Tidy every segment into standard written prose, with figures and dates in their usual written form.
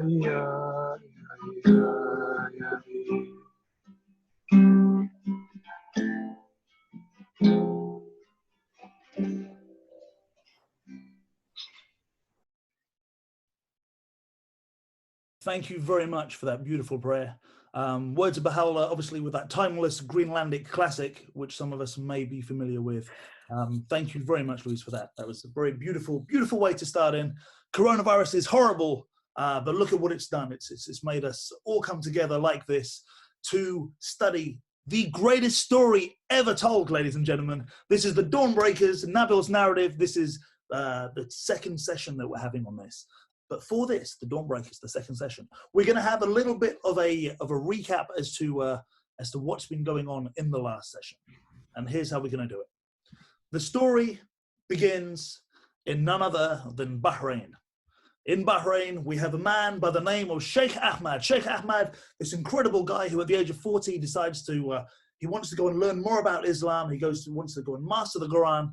Thank you very much for that beautiful prayer. Words of Baha'u'llah, obviously with that timeless Greenlandic classic, which some of us may be familiar with. Thank you very much, Luis, for that. That was a very beautiful, beautiful way to start in. Coronavirus is horrible, but look at what it's done. It's made us all come together like this to study the greatest story ever told, ladies and gentlemen. This is the Dawnbreakers, Nabil's narrative. This is the second session that we're having on this. But for this, the Dawnbreakers, the second session, we're going to have a little bit of a recap as to what's been going on in the last session. And here's how we're going to do it. The story begins in none other than Bahrain. In Bahrain, we have a man by the name of Sheikh Ahmed. Sheikh Ahmed, this incredible guy who at the age of 40 decides to, he wants to go and learn more about Islam. He wants to go and master the Quran.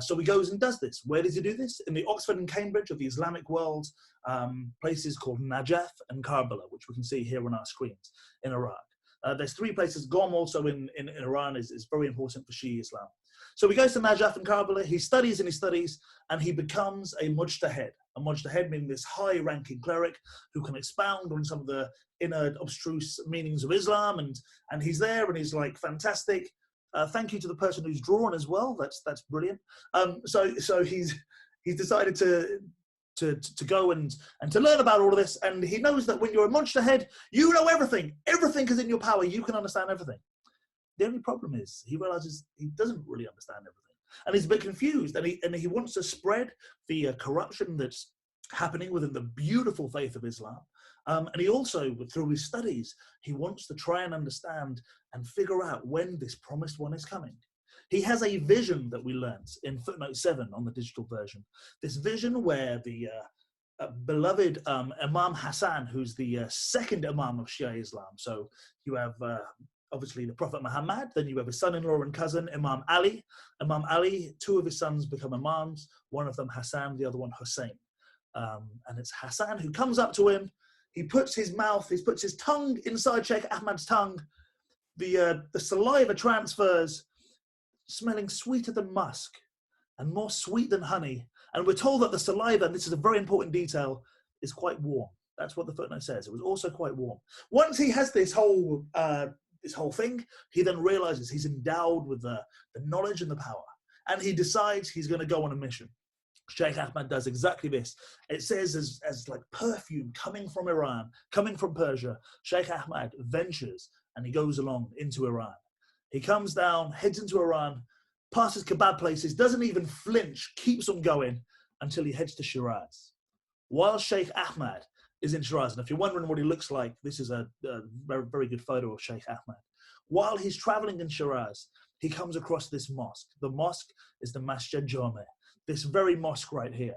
So he goes and does this. Where does he do this? In the Oxford and Cambridge of the Islamic world, places called Najaf and Karbala, which we can see here on our screens in Iraq. There's three places. Qom also in Iran is very important for Shia Islam. So he goes to Najaf and Karbala, he studies and he studies, and he becomes a mujtahid. A mujtahid meaning this high-ranking cleric who can expound on some of the inner abstruse meanings of Islam, and he's there and he's like, fantastic. Thank you to the person who's drawn as well. That's brilliant. So he's decided to go and to learn about all of this, and he knows that when you're a mujtahid, you know everything. Everything is in your power. You can understand everything. The only problem is he realizes he doesn't really understand everything, and he's a bit confused, and he wants to spread the corruption that's happening within the beautiful faith of Islam. And he also, through his studies, he wants to try and understand and figure out when this promised one is coming. He has a vision that we learnt in footnote 7 on the digital version. This vision where the beloved Imam Hasan, who's the second Imam of Shia Islam. So you have obviously the Prophet Muhammad, then you have his son-in-law and cousin, Imam Ali. Imam Ali, two of his sons become Imams, one of them Hassan, the other one Hussein. And it's Hassan who comes up to him. He puts his tongue inside Sheikh Ahmed's tongue. The saliva transfers, smelling sweeter than musk and more sweet than honey. And we're told that the saliva, and this is a very important detail, is quite warm. That's what the footnote says. It was also quite warm. Once he has this whole thing, he then realizes he's endowed with the knowledge and the power. And he decides he's going to go on a mission. Sheikh Ahmed does exactly this. It says as like perfume coming from Iran, coming from Persia, Sheikh Ahmed ventures and he goes along into Iran. He comes down, heads into Iran, passes kebab places, doesn't even flinch, keeps on going until he heads to Shiraz. While Sheikh Ahmed is in Shiraz, and if you're wondering what he looks like, this is a very, very good photo of Sheikh Ahmed. While he's traveling in Shiraz, he comes across this mosque. The mosque is the Masjid Jami, this very mosque right here.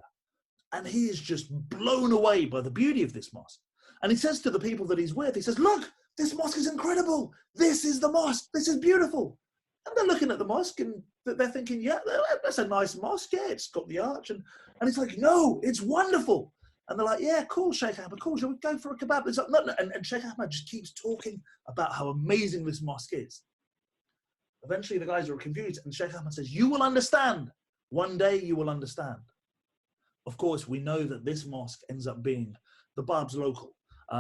And he is just blown away by the beauty of this mosque. And he says to the people that he's with, he says, look, this mosque is incredible. This is the mosque. This is beautiful. And they're looking at the mosque and they're thinking, yeah, that's a nice mosque. Yeah, it's got the arch. And it's like, no, it's wonderful. And they're like, yeah, cool, Sheikh Ahmed, cool. Shall we go for a kebab? It's like, no. And Sheikh Ahmed just keeps talking about how amazing this mosque is. Eventually, the guys are confused. And Sheikh Ahmed says, you will understand. One day you will understand. Of course, we know that this mosque ends up being the Bab's local.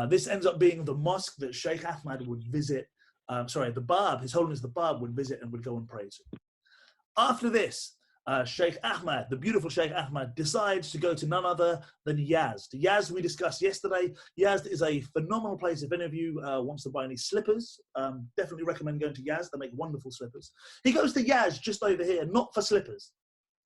This ends up being the mosque that Sheikh Ahmed would visit. The Bab, His Holiness the Bab, would visit and would go and pray to. After this, Sheikh Ahmed, the beautiful Sheikh Ahmed, decides to go to none other than Yazd. Yazd we discussed yesterday. Yazd is a phenomenal place. If any of you wants to buy any slippers, definitely recommend going to Yazd. They make wonderful slippers. He goes to Yazd just over here, not for slippers.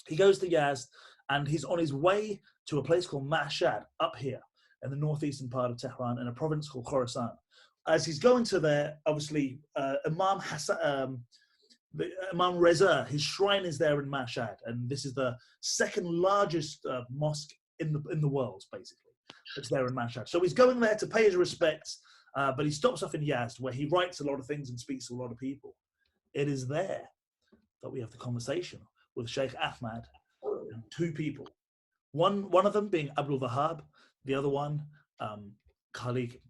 He goes to Yazd and he's on his way to a place called Mashhad up here in the northeastern part of Tehran in a province called Khorasan. As he's going to there, obviously, Imam Hasan, Imam Reza, his shrine is there in Mashhad, and this is the second largest mosque in the world, basically. It's there in Mashhad. So he's going there to pay his respects, but he stops off in Yazd, where he writes a lot of things and speaks to a lot of people. It is there that we have the conversation with Sheikh Ahmed and two people. One of them being Abdul Wahab, the other one colleague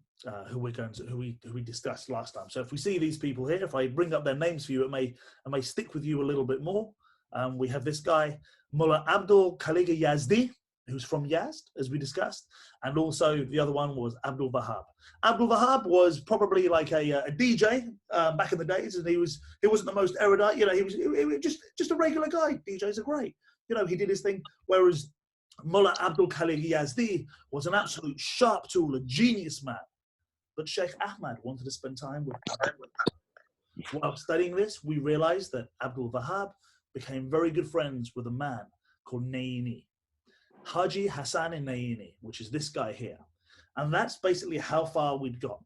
who we discussed last time. So if we see these people here, if I bring up their names for you, it may stick with you a little bit more. We have this guy, Mullah Abdul Khaliga Yazdi, who's from Yazd, as we discussed, and also the other one was Abdul Wahab. Abdul Wahab was probably like a DJ back in the days, and he wasn't the most erudite. You know, he was just a regular guy. DJs are great. You know, he did his thing. Whereas Mullah Abdul Khaliga Yazdi was an absolute sharp tool, a genius man. But Sheikh Ahmed wanted to spend time with Abdul Wahab. While studying this, we realized that Abdul Wahab became very good friends with a man called Naini. Haji Hasan Naini, which is this guy here. And that's basically how far we'd got.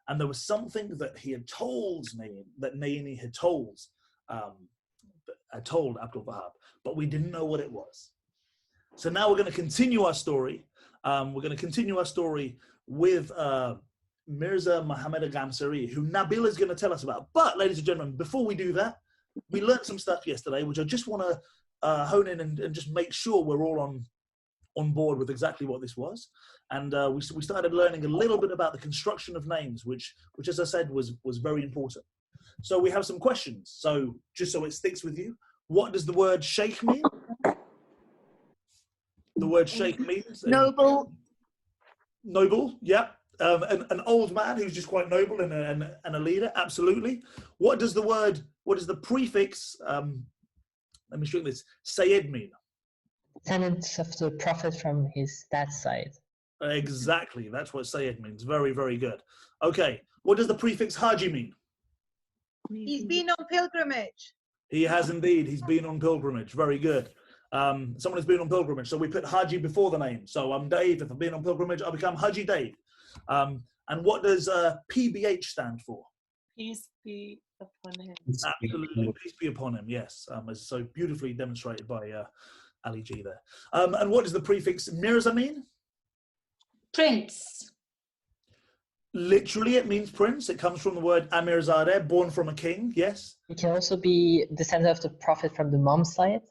And there was something that he had told Naini, that Naini had told Abdul Wahab, but we didn't know what it was. So now we're going to continue our story. We're going to continue our story with Mirza Muhammad Gamsari, who Nabil is going to tell us about. But, ladies and gentlemen, before we do that, we learned some stuff yesterday, which I just want to hone in and just make sure we're all on board with exactly what this was. And we started learning a little bit about the construction of names, which as I said, was very important. So we have some questions. So just so it sticks with you, what does the word Sheikh mean? The word Sheikh means noble. Noble, yeah. An old man who's just quite noble and a leader, absolutely. What does the prefix, let me show you this, Sayyid mean? Descendant of the Prophet from his dad's side. Exactly, that's what Sayyid means. Very, very good. Okay, what does the prefix Haji mean? He's been on pilgrimage. He has indeed, he's been on pilgrimage. Very good. Someone has been on pilgrimage, so we put Haji before the name. So I'm Dave, if I've been on pilgrimage, I become Haji Dave. And what does PBH stand for? Peace be upon him. Absolutely, peace be upon him, yes. As so beautifully demonstrated by Ali G there. And what does the prefix Mirza mean? Prince. Literally, it means prince. It comes from the word Amirzadeh, born from a king, yes. It can also be descendant of the Prophet from the mom's side.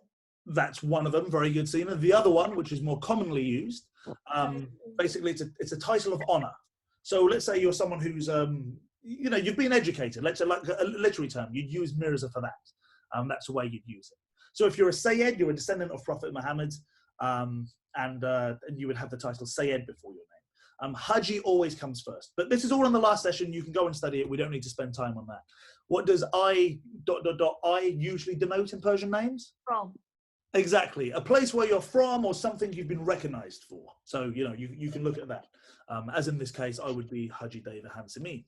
That's one of them, very good, Sina. The other one, which is more commonly used, basically it's a title of honor. So let's say you're someone who's, you know, you've been educated. Let's say like a literary term, you'd use Mirza for that. That's the way you'd use it. So if you're a Sayyid, you're a descendant of Prophet Muhammad, and you would have the title Sayyid before your name. Haji always comes first. But this is all in the last session. You can go and study it. We don't need to spend time on that. What does I usually denote in Persian names? From. Exactly. A place where you're from or something you've been recognized for. So, you know, you can look at that. As in this case, I would be Haji Dave Hansimi,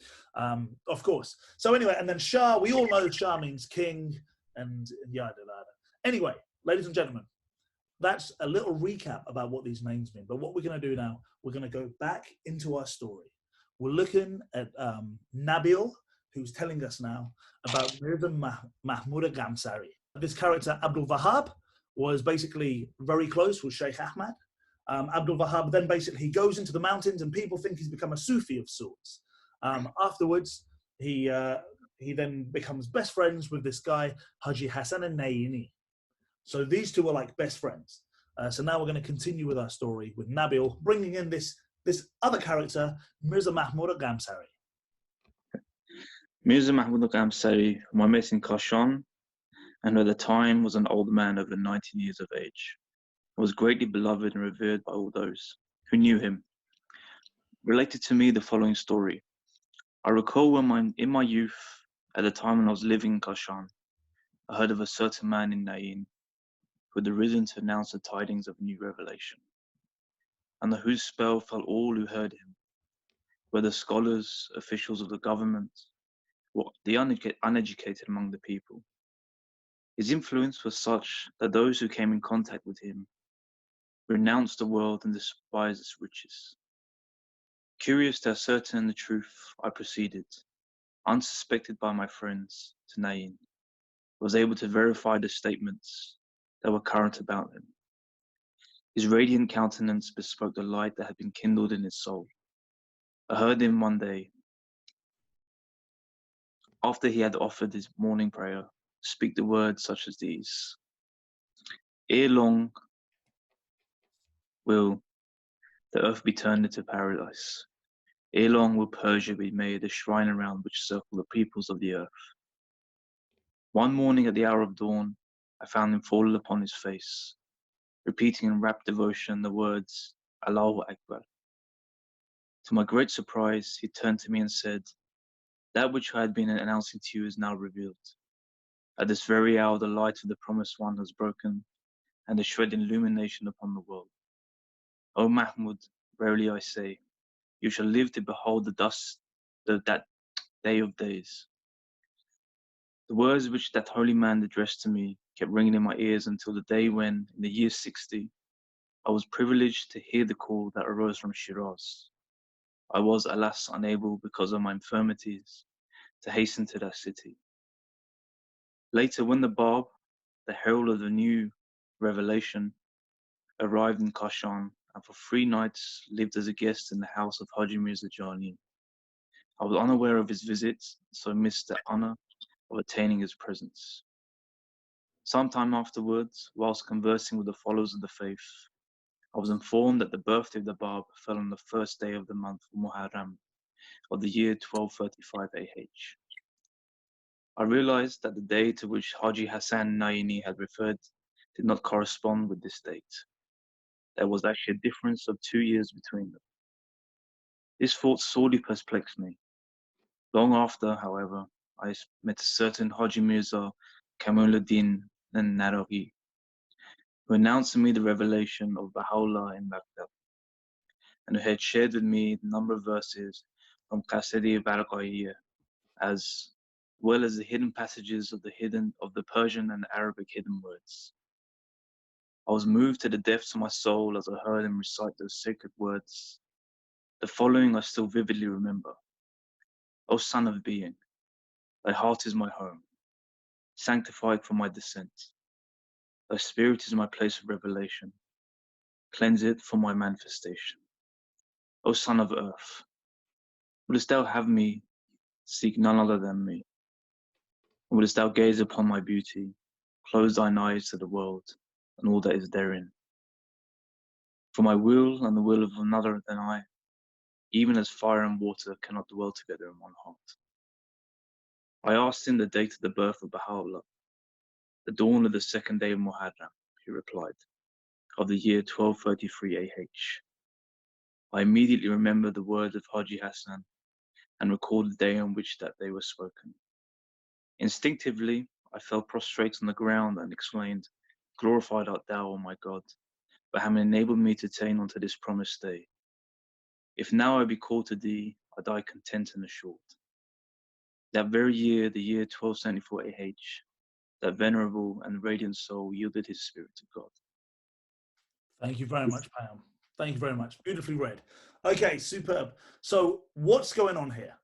of course. So anyway, and then Shah, we all know Shah means king and yada yada. Anyway, ladies and gentlemen, that's a little recap about what these names mean. But what we're going to do now, we're going to go back into our story. We're looking at Nabil, who's telling us now about Mirza Mahmud Gamsari. This character, Abdul Wahab, was basically very close with Sheikh Ahmed. Abdul Wahab then basically he goes into the mountains and people think he's become a Sufi of sorts. Afterwards, he then becomes best friends with this guy, Haji Hasan Naini. So these two are like best friends. So now we're going to continue with our story with Nabil, bringing in this other character, Mirza Mahmud Gamsari. Mirza Mahmud Gamsari, whom I met in Kashan, and at the time was an old man over 19 years of age, was greatly beloved and revered by all those who knew him. Related to me the following story. I recall when in my youth, at the time when I was living in Kashan, I heard of a certain man in Nain who had arisen to announce the tidings of a new revelation, under whose spell fell all who heard him, whether scholars, officials of the government, or the uneducated among the people. His influence was such that those who came in contact with him renounced the world and despised its riches. Curious to ascertain the truth, I proceeded, unsuspected by my friends, to Nain, was able to verify the statements that were current about him. His radiant countenance bespoke the light that had been kindled in his soul. I heard him one day, after he had offered his morning prayer, speak the words such as these: ere long will the earth be turned into paradise. Ere long will Persia be made a shrine around which circle the peoples of the earth. One morning at the hour of dawn, I found him fallen upon his face, repeating in rapt devotion the words, Allahu Akbar. To my great surprise, he turned to me and said, that which I had been announcing to you is now revealed. At this very hour, the light of the Promised One has broken, and has shed illumination upon the world. O Mahmud, verily I say, you shall live to behold the dust of that day of days. The words which that holy man addressed to me kept ringing in my ears until the day when, in the year 60, I was privileged to hear the call that arose from Shiraz. I was, alas, unable, because of my infirmities, to hasten to that city. Later, when the Bab, the herald of the new revelation, arrived in Kashan and for 3 nights lived as a guest in the house of Haji Mirza Jani, I was unaware of his visit, so missed the honor of attaining his presence. Some time afterwards, whilst conversing with the followers of the faith, I was informed that the birthday of the Bab fell on the first day of the month of Muharram of the year 1235 AH. I realized that the day to which Haji Hasan Naini had referred did not correspond with this date. There was actually a difference of 2 years between them. This thought sorely perplexed me. Long after, however, I met a certain Haji Mirza Kamaluddin Narahi, who announced to me the revelation of Baha'u'llah in Baghdad, and who had shared with me the number of verses from Qasidi Barakaiya, as well as the hidden passages of the Persian and Arabic hidden words. I was moved to the depths of my soul as I heard him recite those sacred words. The following I still vividly remember. O son of being, thy heart is my home, sanctified from my descent. Thy spirit is my place of revelation, cleanse it from my manifestation. O son of earth, wouldst thou have me seek none other than me? And wouldst thou gaze upon my beauty, close thine eyes to the world and all that is therein? For my will and the will of another than I, even as fire and water cannot dwell together in one heart. I asked him the date of the birth of Baha'u'llah, the dawn of the 2nd day of Muharram, he replied, of the year 1233 AH. I immediately remembered the words of Haji Hasan and recalled the day on which that they were spoken. Instinctively, I fell prostrate on the ground and exclaimed, glorified art thou, O my God, for having enabled me to attain unto this promised day. If now I be called to thee, I die content and assured. That very year, the year 1274 AH, that venerable and radiant soul yielded his spirit to God. Thank you very much, Pam. Thank you very much. Beautifully read. Okay, superb. So what's going on here?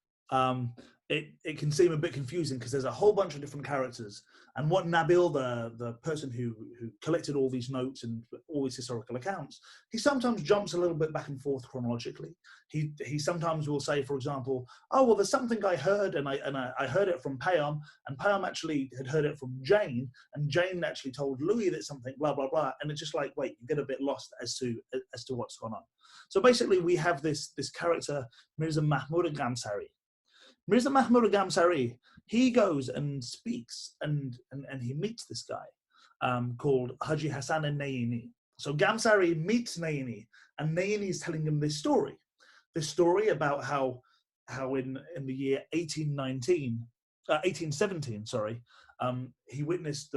It can seem a bit confusing because there's a whole bunch of different characters, and what Nabil, the person who collected all these notes and all these historical accounts, he sometimes jumps a little bit back and forth chronologically. He sometimes will say, for example, oh well, there's something I heard, and I heard it from Payam, and Payam actually had heard it from Jane, and Jane actually told Louis that something blah blah blah, and it's just like, wait, you get a bit lost as to what's going on. So basically, we have this character Mirza Mahmud Gamsari. Mirza Mahmud Gamsari, he goes and speaks and he meets this guy called Haji Hasan Naini. So Gamsari meets Naini, and Naini is telling him this story about how in the year 1817, he witnessed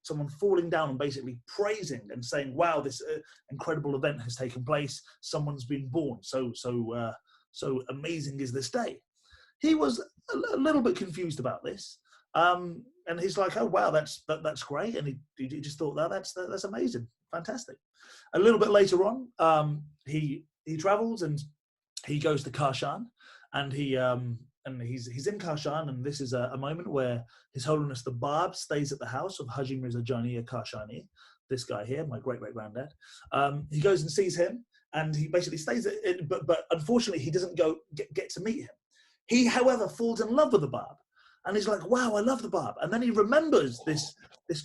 someone falling down and basically praising and saying, wow, this incredible event has taken place. Someone's been born. So amazing is this day. He was a little bit confused about this, and he's like, "Oh wow, that's great," and he just thought that's amazing, fantastic. A little bit later on, he travels and he goes to Kashan, and he's in Kashan, and this is a moment where His Holiness the Bab stays at the house of Haji Mirza Jania Kashani, this guy here, my great granddad. He goes and sees him, and he basically stays but unfortunately he doesn't get to meet him. He, however, falls in love with the Bab, and he's like, wow, I love the Bab. And then he remembers this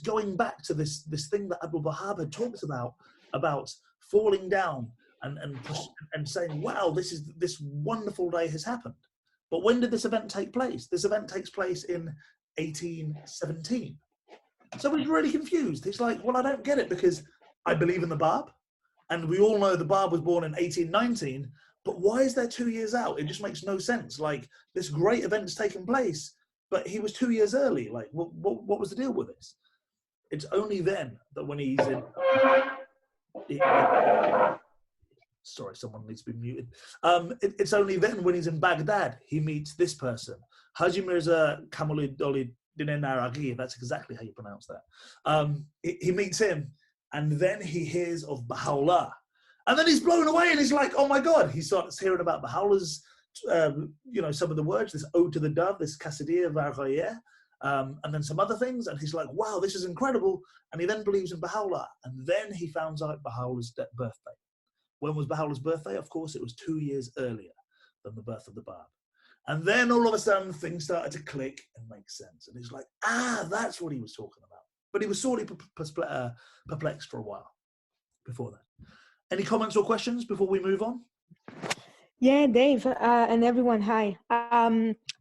going back to this thing that Abu Wahab had talked about falling down and saying, wow, this wonderful day has happened. But when did this event take place? This event takes place in 1817. So he's really confused. He's like, well, I don't get it, because I believe in the Bab, and we all know the Bab was born in 1819, but why is there 2 years out? It just makes no sense. Like, this great event's taken place, but he was 2 years early. Like, what was the deal with this? It's only then that when he's in... Sorry, someone needs to be muted. It's only then when he's in Baghdad, he meets this person, Haji Mirza Kamaluddin Naraghi. That's exactly how you pronounce that. He meets him, and then he hears of Baha'u'llah. And then he's blown away, and he's like, oh my God. He starts hearing about Baha'u'llah's, some of the words, this Ode to the Dove, this Qasidiyya Varghayeh, and then some other things. And he's like, wow, this is incredible. And he then believes in Baha'u'llah. And then he found out Baha'u'llah's birthday. When was Baha'u'llah's birthday? Of course, it was 2 years earlier than the birth of the Bab. And then all of a sudden, things started to click and make sense. And he's like, that's what he was talking about. But he was sorely perplexed for a while before that. Any comments or questions before we move on? Yeah, Dave, and everyone, hi.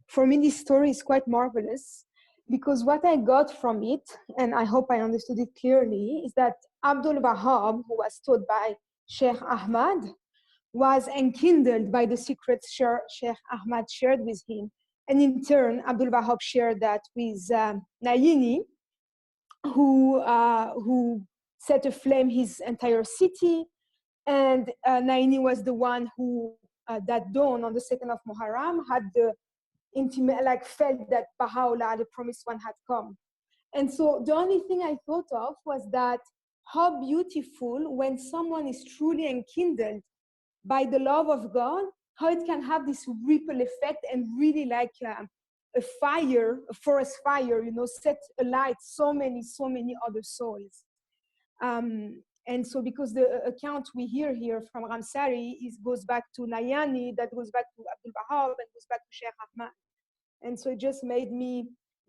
For me, this story is quite marvelous, because what I got from it, and I hope I understood it clearly, is that Abdul Wahab, who was taught by Sheikh Ahmed, was enkindled by the secrets Sheikh Ahmed shared with him. And in turn, Abdul Wahab shared that with Nayini, who set aflame his entire city. And Nayini was the one who, that dawn on the 2nd of Muharram, had the intimate, felt that Baha'u'llah, the promised one, had come. And so the only thing I thought of was that how beautiful when someone is truly enkindled by the love of God, how it can have this ripple effect and really like a fire, a forest fire, set alight so many other souls. And so because the account we hear here from Ramsari goes back to Nayani, that goes back to Abdul Wahab, and goes back to Sheikh Ahmed. And so it just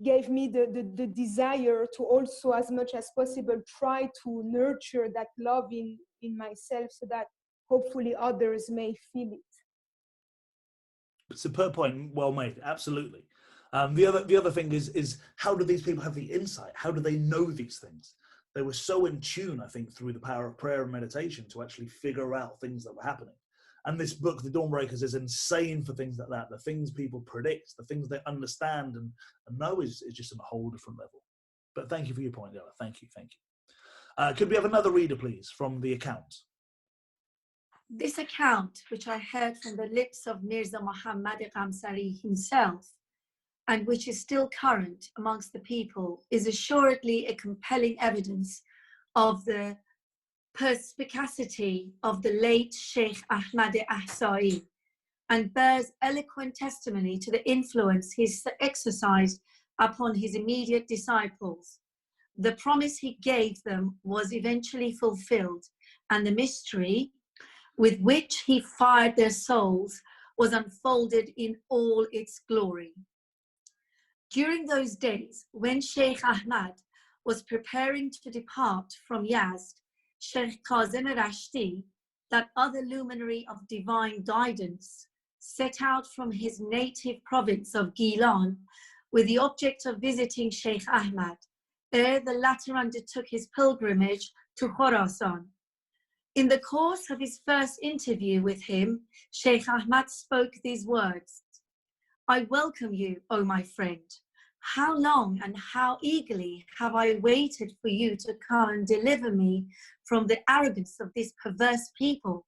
gave me the desire to also, as much as possible, try to nurture that love in myself, so that hopefully others may feel it. Superb point, well made, absolutely. The other thing is how do these people have the insight? How do they know these things? They were so in tune, I think, through the power of prayer and meditation to actually figure out things that were happening. And this book, The Dawnbreakers, is insane for things like that. The things people predict, the things they understand and know is just on a whole different level. But thank you for your point, Ella. Thank you. Could we have another reader, please, from the account? This account, which I heard from the lips of Mirza Muhammad Ghamsari himself, and which is still current amongst the people, is assuredly a compelling evidence of the perspicacity of the late Sheikh Ahmed Ahsai, and bears eloquent testimony to the influence he exercised upon his immediate disciples. The promise he gave them was eventually fulfilled, and the mystery with which he fired their souls was unfolded in all its glory. During those days, when Sheikh Ahmed was preparing to depart from Yazd, Sheikh Kazim Rashti, that other luminary of divine guidance, set out from his native province of Gilan with the object of visiting Sheikh Ahmed, ere the latter undertook his pilgrimage to Khorasan. In the course of his first interview with him, Sheikh Ahmed spoke these words: "I welcome you, O my friend. How long and how eagerly have I waited for you to come and deliver me from the arrogance of this perverse people.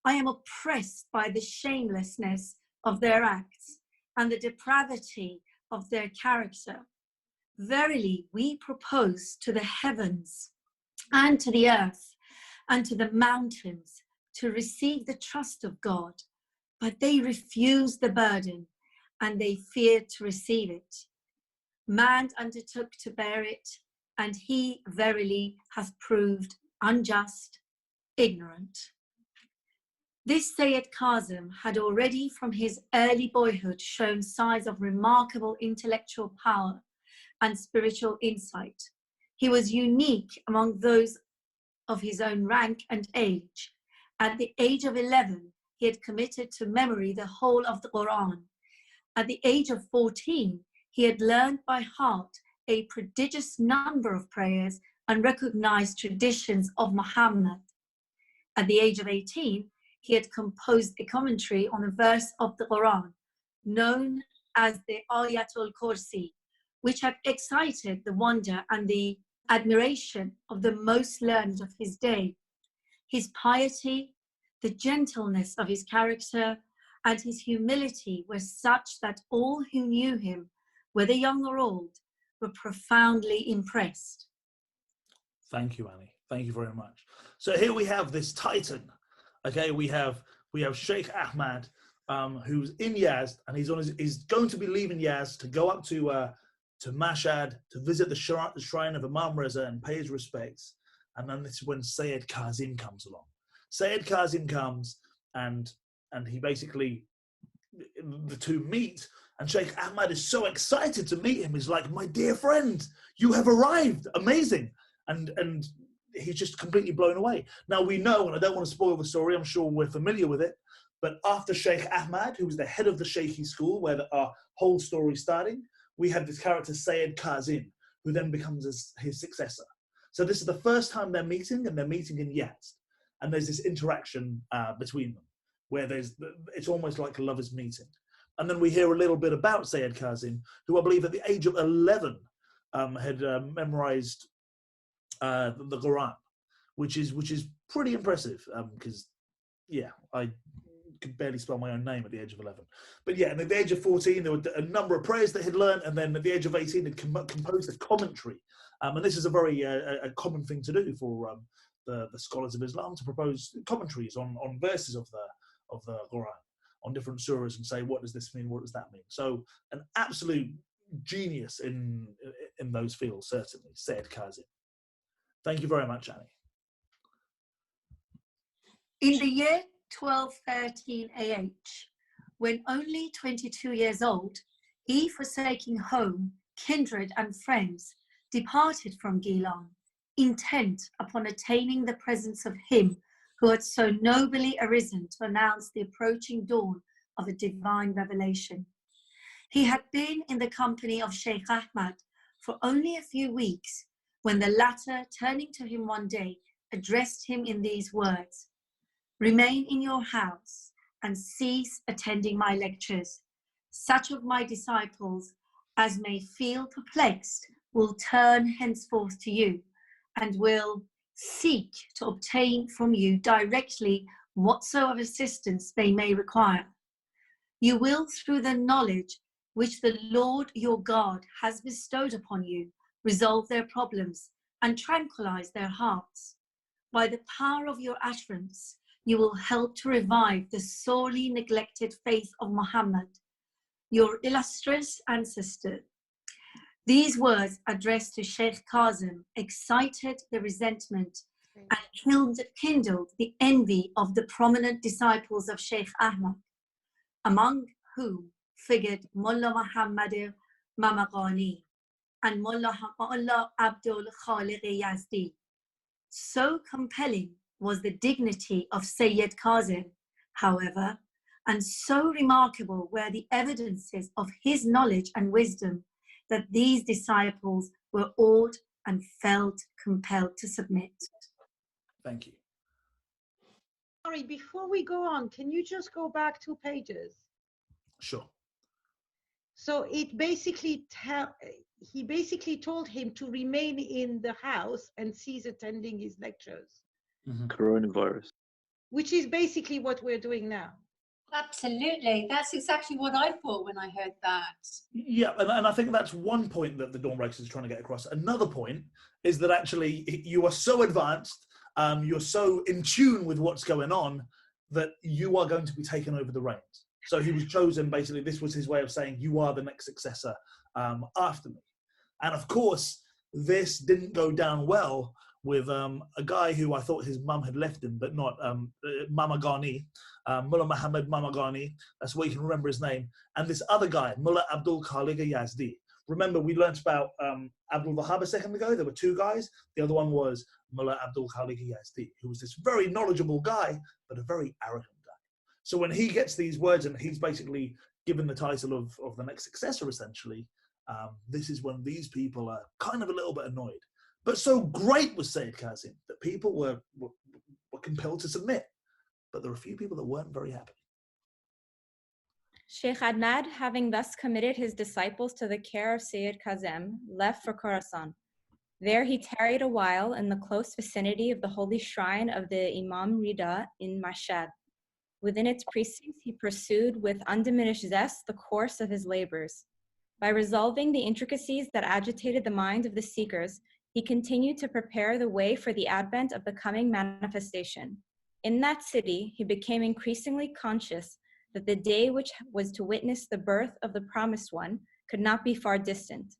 I am oppressed by the shamelessness of their acts and the depravity of their character. Verily, we propose to the heavens and to the earth and to the mountains to receive the trust of God, but they refuse the burden and they feared to receive it. Man undertook to bear it, and he verily hath proved unjust, ignorant." This Sayyid Kazim had already from his early boyhood shown signs of remarkable intellectual power and spiritual insight. He was unique among those of his own rank and age, At the age of 11, he had committed to memory the whole of the Quran. At the age of 14, he had learned by heart a prodigious number of prayers and recognized traditions of Muhammad. At the age of 18, he had composed a commentary on a verse of the Quran, known as the Ayatul Kursi, which had excited the wonder and the admiration of the most learned of his day. His piety, the gentleness of his character, and his humility were such that all who knew him, whether young or old, were profoundly impressed. Thank you, Annie. Thank you very much. So here we have this titan. Okay, we have Sheikh Ahmed, who's in Yazd, and he's going to be leaving Yazd to go up to Mashhad to visit the shrine of Imam Reza and pay his respects. And then this is when Sayyid Kazim comes along. Sayyid Kazim comes and he basically, the two meet, and Sheikh Ahmed is so excited to meet him. He's like, my dear friend, you have arrived, amazing. And he's just completely blown away. Now we know, and I don't want to spoil the story, I'm sure we're familiar with it, but after Sheikh Ahmed, who was the head of the Sheikhi school, where our whole story starting, we have this character Sayyid Kazim, who then becomes his successor. So this is the first time they're meeting, and they're meeting in Yazd. And there's this interaction between them, where it's almost like a lover's meeting. And then we hear a little bit about Sayyid Kazim, who I believe at the age of 11 had memorized the Quran, which is pretty impressive, because I could barely spell my own name at the age of 11. But yeah, and at the age of 14, there were a number of prayers that he'd learned, and then at the age of 18, he'd composed a commentary. And this is a very a common thing to do for the scholars of Islam, to propose commentaries on verses of the Quran, on different surahs, and say, what does this mean? What does that mean? So an absolute genius in those fields, certainly, Sayyid Kazim. Thank you very much, Annie. In the year 1213 AH, when only 22 years old, he, forsaking home, kindred and friends, departed from Gilan, intent upon attaining the presence of him who had so nobly arisen to announce the approaching dawn of a divine revelation. He had been in the company of Sheikh Ahmed for only a few weeks, when the latter, turning to him one day, addressed him in these words: "Remain in your house and cease attending my lectures. Such of my disciples as may feel perplexed will turn henceforth to you and will seek to obtain from you directly whatsoever assistance they may require. You will, through the knowledge which the Lord your God has bestowed upon you, resolve their problems and tranquilize their hearts. By the power of your utterance, you will help to revive the sorely neglected faith of Muhammad, your illustrious ancestor." These words addressed to Sheikh Kazim excited the resentment and kindled the envy of the prominent disciples of Sheikh Ahmed, among whom figured Mullah Muhammad Mamaqani and Mullah Abdul Khaliq Yazdi. So compelling was the dignity of Sayyid Kazim, however, and so remarkable were the evidences of his knowledge and wisdom, that these disciples were awed and felt compelled to submit. Thank you. Sorry, before we go on, can you just go back 2 pages? Sure. So it basically he basically told him to remain in the house and cease attending his lectures. Mm-hmm. Coronavirus. Which is basically what we're doing now. Absolutely. That's exactly what I thought when I heard that. Yeah, and I think that's one point that the Dawnbreakers is trying to get across. Another point is that actually you are so advanced, you're so in tune with what's going on, that you are going to be taken over the reins. So he was chosen, basically, this was his way of saying, you are the next successor after me. And of course, this didn't go down well with a guy who I thought his mum had left him, but not, Mama Ghani, Mullah Muhammad Mama Ghani, that's where you can remember his name, and this other guy, Mullah Abdul Khaliq Yazdi, Remember, we learnt about Abdul Wahhab a second ago. There were two guys. The other one was Mullah Abdul Khalik Yazdi, who was this very knowledgeable guy, but a very arrogant guy. So when he gets these words and he's basically given the title of the next successor, essentially, this is when these people are kind of a little bit annoyed. But so great was Sayyid Kazim that people were compelled to submit. But there were a few people that weren't very happy. Sheikh Ahmed, having thus committed his disciples to the care of Sayyid Kazim, left for Khorasan. There he tarried a while in the close vicinity of the holy shrine of the Imam Rida in Mashhad. Within its precincts, he pursued with undiminished zest the course of his labors. By resolving the intricacies that agitated the mind of the seekers, he continued to prepare the way for the advent of the coming manifestation. In that city, he became increasingly conscious that the day which was to witness the birth of the promised one could not be far distant.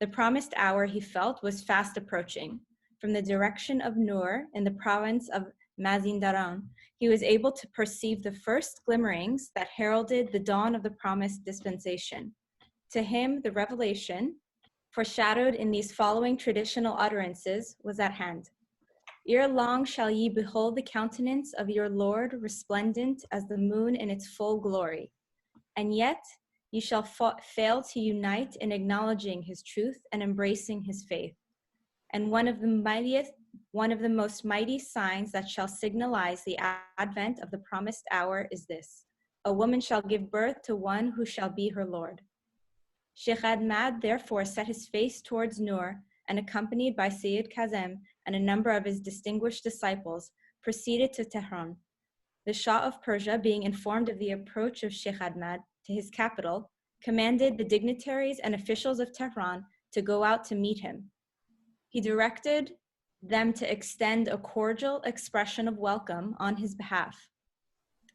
The promised hour, he felt, was fast approaching. From the direction of Nur in the province of Mazindaran, he was able to perceive the first glimmerings that heralded the dawn of the promised dispensation. To him, the revelation, foreshadowed in these following traditional utterances, was at hand. Ere long shall ye behold the countenance of your Lord resplendent as the moon in its full glory. And yet ye shall fail to unite in acknowledging his truth and embracing his faith. And one of the most mighty signs that shall signalize the advent of the promised hour is this: a woman shall give birth to one who shall be her Lord. Sheikh Ahmed therefore set his face towards Nur, and accompanied by Sayyid Kazim and a number of his distinguished disciples, proceeded to Tehran. The Shah of Persia, being informed of the approach of Sheikh Ahmed to his capital, commanded the dignitaries and officials of Tehran to go out to meet him. He directed them to extend a cordial expression of welcome on his behalf.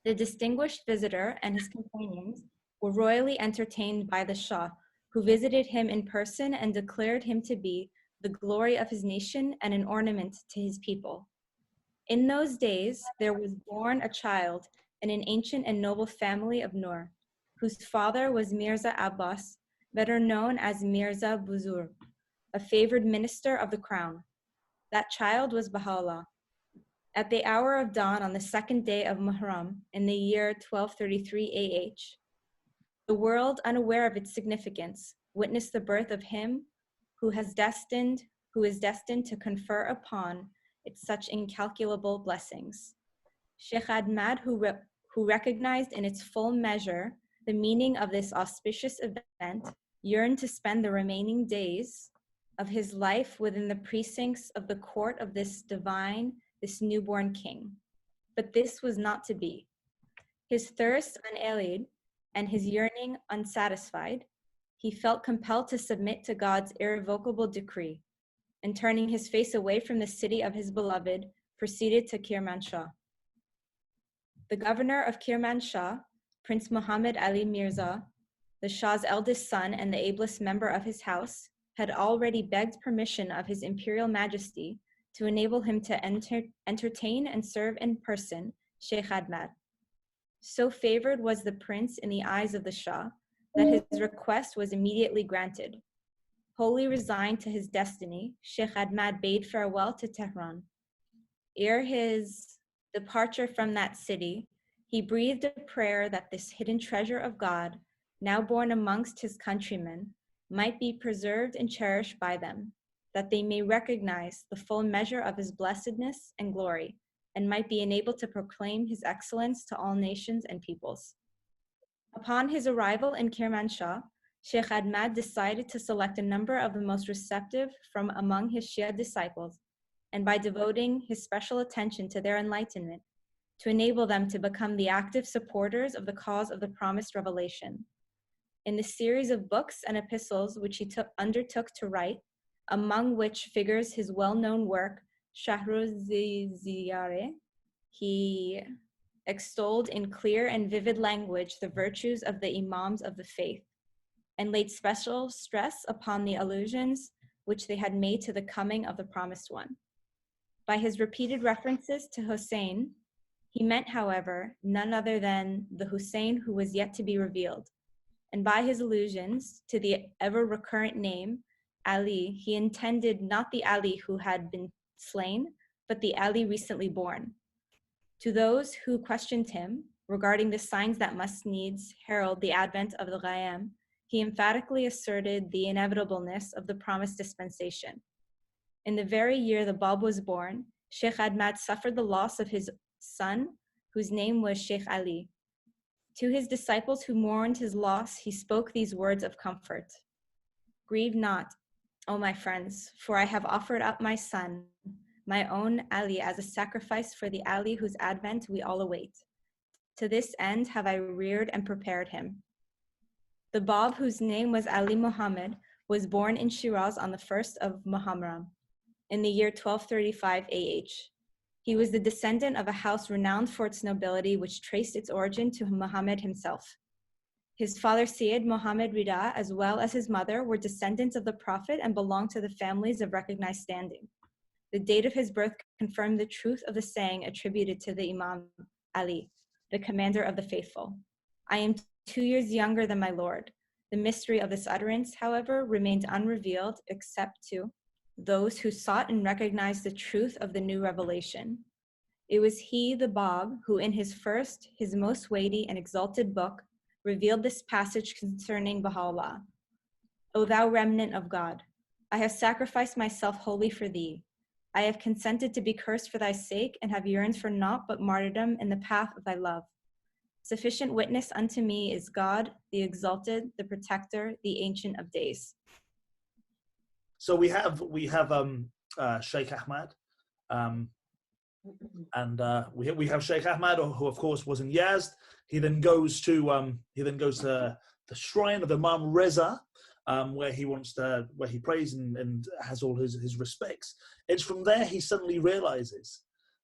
The distinguished visitor and his companions were royally entertained by the Shah, who visited him in person and declared him to be the glory of his nation and an ornament to his people. In those days, there was born a child in an ancient and noble family of Nur, whose father was Mirza Abbas, better known as Mirza Buzurg, a favored minister of the crown. That child was Baha'u'llah. At the hour of dawn on the second day of Muharram in the year 1233 AH, the world, unaware of its significance, witnessed the birth of him who is destined to confer upon it such incalculable blessings. Sheikh Ahmed, who recognized in its full measure the meaning of this auspicious event, yearned to spend the remaining days of his life within the precincts of the court of this newborn king. But this was not to be. His thirst unallayed and his yearning unsatisfied, he felt compelled to submit to God's irrevocable decree, and turning his face away from the city of his beloved, proceeded to Kirmanshah. The governor of Kirmanshah, Prince Muhammad Ali Mirza, the Shah's eldest son and the ablest member of his house, had already begged permission of his imperial majesty to enable him to entertain and serve in person Sheikh Ahmed. So favored was the prince in the eyes of the Shah that his request was immediately granted. Wholly resigned to his destiny, Sheikh Ahmed bade farewell to Tehran. Ere his departure from that city, he breathed a prayer that this hidden treasure of God, now born amongst his countrymen, might be preserved and cherished by them, that they may recognize the full measure of his blessedness and glory, and might be enabled to proclaim his excellence to all nations and peoples. Upon his arrival in Kirmanshah, Sheikh Ahmed decided to select a number of the most receptive from among his Shia disciples, and by devoting his special attention to their enlightenment, to enable them to become the active supporters of the cause of the promised revelation. In the series of books and epistles which he undertook to write, among which figures his well-known work, Shahruz-Ziyareh, he extolled in clear and vivid language the virtues of the Imams of the faith, and laid special stress upon the allusions which they had made to the coming of the promised one. By his repeated references to Hussein, he meant, however, none other than the Hussein who was yet to be revealed. and by his allusions to the ever-recurrent name, Ali, he intended not the Ali who had been slain, but the Ali recently born. To those who questioned him regarding the signs that must needs herald the advent of the Ghayyam, he emphatically asserted the inevitableness of the promised dispensation. In the very year the Bab was born, Sheikh Ahmed suffered the loss of his son, whose name was Sheikh Ali. To his disciples who mourned his loss, he spoke these words of comfort. Grieve not, O my friends, for I have offered up my son, my own Ali, as a sacrifice for the Ali whose advent we all await. To this end have I reared and prepared him. The Bab, whose name was Ali Muhammad, was born in Shiraz on the 1st of Muharram, in the year 1235 AH. He was the descendant of a house renowned for its nobility, which traced its origin to Muhammad himself. His father Sayyid Muhammad Rida, as well as his mother, were descendants of the Prophet and belonged to the families of recognized standing. The date of his birth confirmed the truth of the saying attributed to the Imam Ali, the commander of the faithful. I am 2 years younger than my Lord. The mystery of this utterance, however, remained unrevealed except to those who sought and recognized the truth of the new revelation. It was he, the Bab, who in his first, his most weighty and exalted book, revealed this passage concerning Baha'u'llah. O thou remnant of God, I have sacrificed myself wholly for thee. I have consented to be cursed for thy sake and have yearned for naught but martyrdom in the path of thy love. Sufficient witness unto me is God, the exalted, the protector, the ancient of days. So we have Sheikh Ahmed, and we have Sheikh Ahmed, who of course was in Yazd. He then goes to the shrine of Imam Reza, where he prays and has all his respects. It's from there he suddenly realizes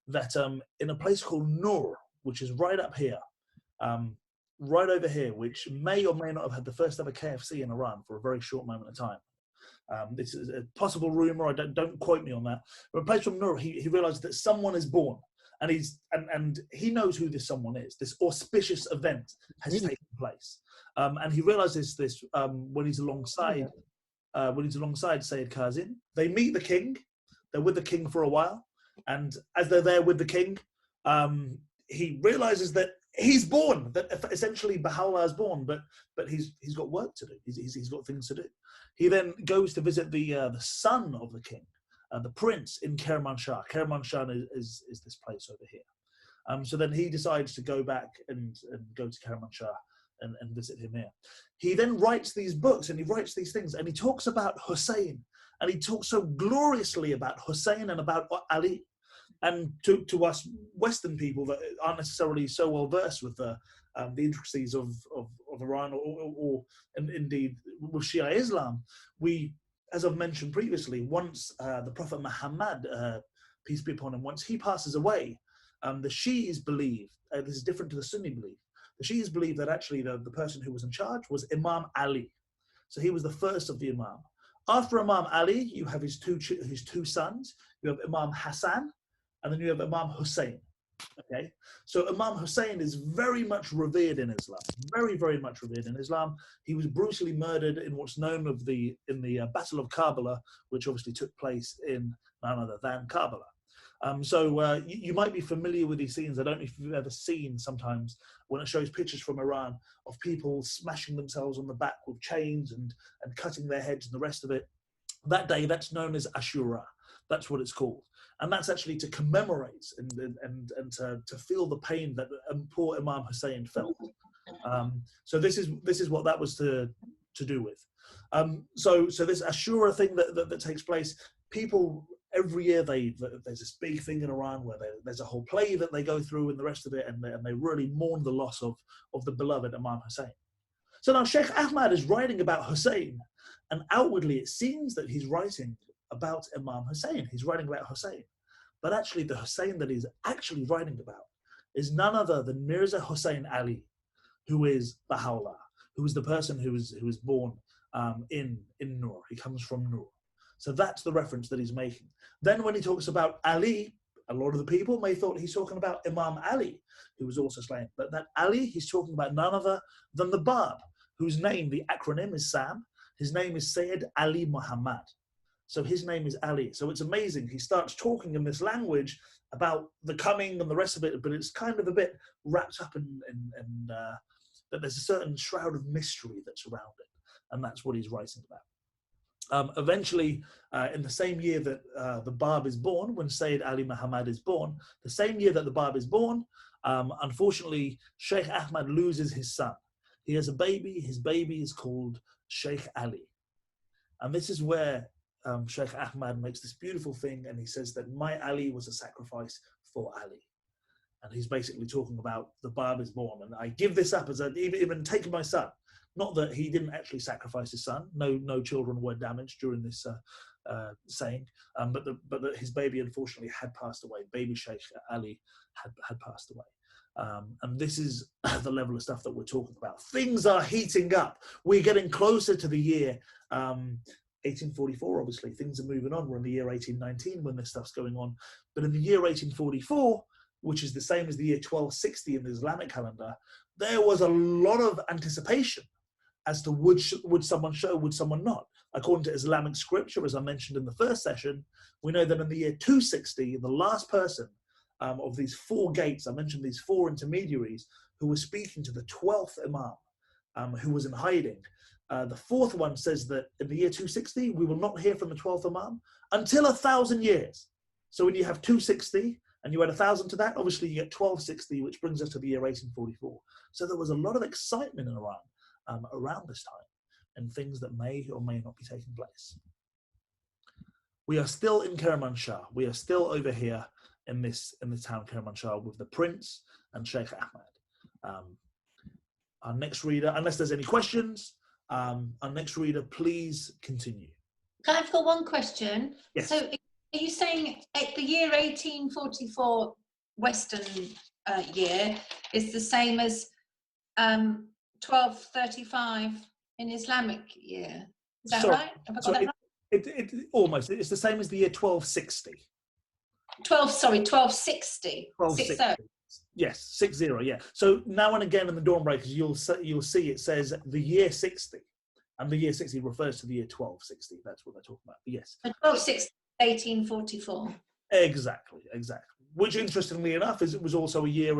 that in a place called Nur, which is right up here, right over here, which may or may not have had the first ever KFC in Iran for a very short moment of time. This is a possible rumor. I don't quote me on that. But a place from Nur, he realized that someone is born, and he knows who this someone is. This auspicious event has taken place, and he realizes this when he's alongside Sayyid Kazim. They meet the king. They're with the king for a while, and as they're there with the king, he realizes that he's born. That essentially Baha'u'llah is born, but he's got work to do. He's got things to do. He then goes to visit the son of the king, the prince in Kermanshah. Kermanshah is this place over here. So then he decides to go back and go to Kermanshah and visit him here. He then writes these books and he writes these things and he talks about Hussein, and he talks so gloriously about Hussein and about Ali. And to us Western people that aren't necessarily so well versed with the intricacies of Iran or indeed with Shia Islam, we, as I've mentioned previously, once the Prophet Muhammad, peace be upon him, once he passes away, the Shi'is believe, this is different to the Sunni belief, the Shi'is believe that actually the person who was in charge was Imam Ali. So he was the first of the Imam. After Imam Ali, you have his two sons, you have Imam Hasan, and then you have Imam Hussein. Okay, so Imam Hussein is very much revered in Islam, very, very much revered in Islam. He was brutally murdered in what's known in the Battle of Karbala, which obviously took place in none other than Karbala. So you might be familiar with these scenes. I don't know if you've ever seen sometimes when it shows pictures from Iran of people smashing themselves on the back with chains and cutting their heads and the rest of it. That day, that's known as Ashura. That's what it's called. And that's actually to commemorate and to feel the pain that poor Imam Hussein felt. So this is what that was to do with. So this Ashura thing that takes place, people every year there's this big thing in Iran where there's a whole play that they go through and the rest of it, and they really mourn the loss of the beloved Imam Hussein. So now Sheikh Ahmed is writing about Hussein, and outwardly it seems that he's writing about Imam Hussein. He's writing about Hussein. But actually the Hussein that he's actually writing about is none other than Mirza Hussein Ali, who is Baha'u'llah, who is the person who was born in Nur. He comes from Nur. So that's the reference that he's making. Then when he talks about Ali, a lot of the people may thought he's talking about Imam Ali, who was also slain. But that Ali, he's talking about none other than the Bab, whose name, the acronym is SAM. His name is Sayyid Ali Muhammad. So his name is Ali. So it's amazing. He starts talking in this language about the coming and the rest of it, but it's kind of a bit wrapped up in that there's a certain shroud of mystery that's around it. And that's what he's writing about. Eventually, in the same year that the Bab is born, when Sayyid Ali Muhammad is born, the same year that the Bab is born, unfortunately, Sheikh Ahmed loses his son. He has a baby. His baby is called Sheikh Ali. And this is where Sheikh Ahmed makes this beautiful thing, and he says that my Ali was a sacrifice for Ali. And he's basically talking about the Bab is born, and I give this up as even taking my son. Not that he didn't actually sacrifice his son. No children were damaged during this saying, but that his baby unfortunately had passed away. Baby Sheikh Ali had passed away. And this is the level of stuff that we're talking about. Things are heating up. We're getting closer to the year 1844, obviously. Things are moving on. We're in the year 1819 when this stuff's going on. But in the year 1844, which is the same as the year 1260 in the Islamic calendar, there was a lot of anticipation as to would someone show, would someone not. According to Islamic scripture, as I mentioned in the first session, we know that in the year 260, the last person of these four gates, I mentioned these four intermediaries, who were speaking to the 12th Imam, who was in hiding. The fourth one says that in the year 260, we will not hear from the 12th Imam until 1,000 years. So when you have 260, and you add 1,000 to that, obviously you get 1260, which brings us to the year 1844. So there was a lot of excitement in Iran around this time, and things that may or may not be taking place. We are still in Kermanshah. We are still over here in this town Kermanshah with the prince and Sheikh Ahmed. Our next reader, unless there's any questions, our next reader, please continue. I've got one question. Yes. So are you saying the year 1844 Western year is the same as 1235 in Islamic year? Is that right? Have I got that right? Almost. It's the same as the year 1260. 1260. 1260. Yes, 60. Yeah. So now and again in the Dawnbreakers, you'll see it says the year 60, and the year 60 refers to the year 1260. That's what they're talking about. But yes. 1260. 1844. Exactly. Which, interestingly enough, it was also a year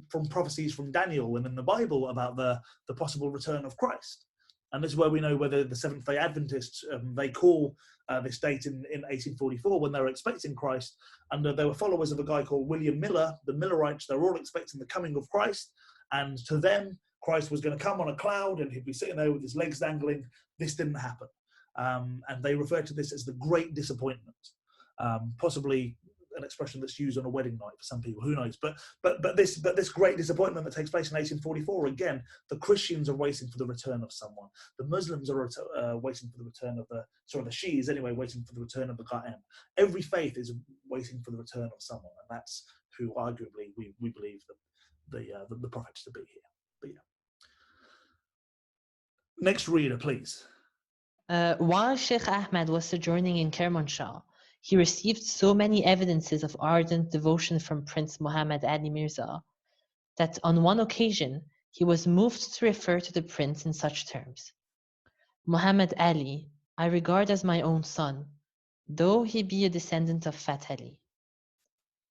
from prophecies from Daniel and in the Bible about the possible return of Christ. And this is where we know whether the Seventh-day Adventists they call this date in 1844 when they were expecting Christ, and they were followers of a guy called William Miller. The Millerites, they were all expecting the coming of Christ, and to them, Christ was going to come on a cloud and he'd be sitting there with his legs dangling. This didn't happen. And they refer to this as the Great Disappointment, possibly an expression that's used on a wedding night for some people. Who knows? But this Great Disappointment that takes place in 1844. Again, the Christians are waiting for the return of someone. The Muslims are waiting for the return of the Shias anyway, waiting for the return of the Qa'im. Every faith is waiting for the return of someone, and that's who arguably we believe the prophets to be here. But yeah. Next reader, please. While Sheikh Ahmed was sojourning in Kermanshah, he received so many evidences of ardent devotion from Prince Muhammad Ali Mirza that on one occasion he was moved to refer to the prince in such terms: Muhammad Ali, I regard as my own son, though he be a descendant of Fat Ali.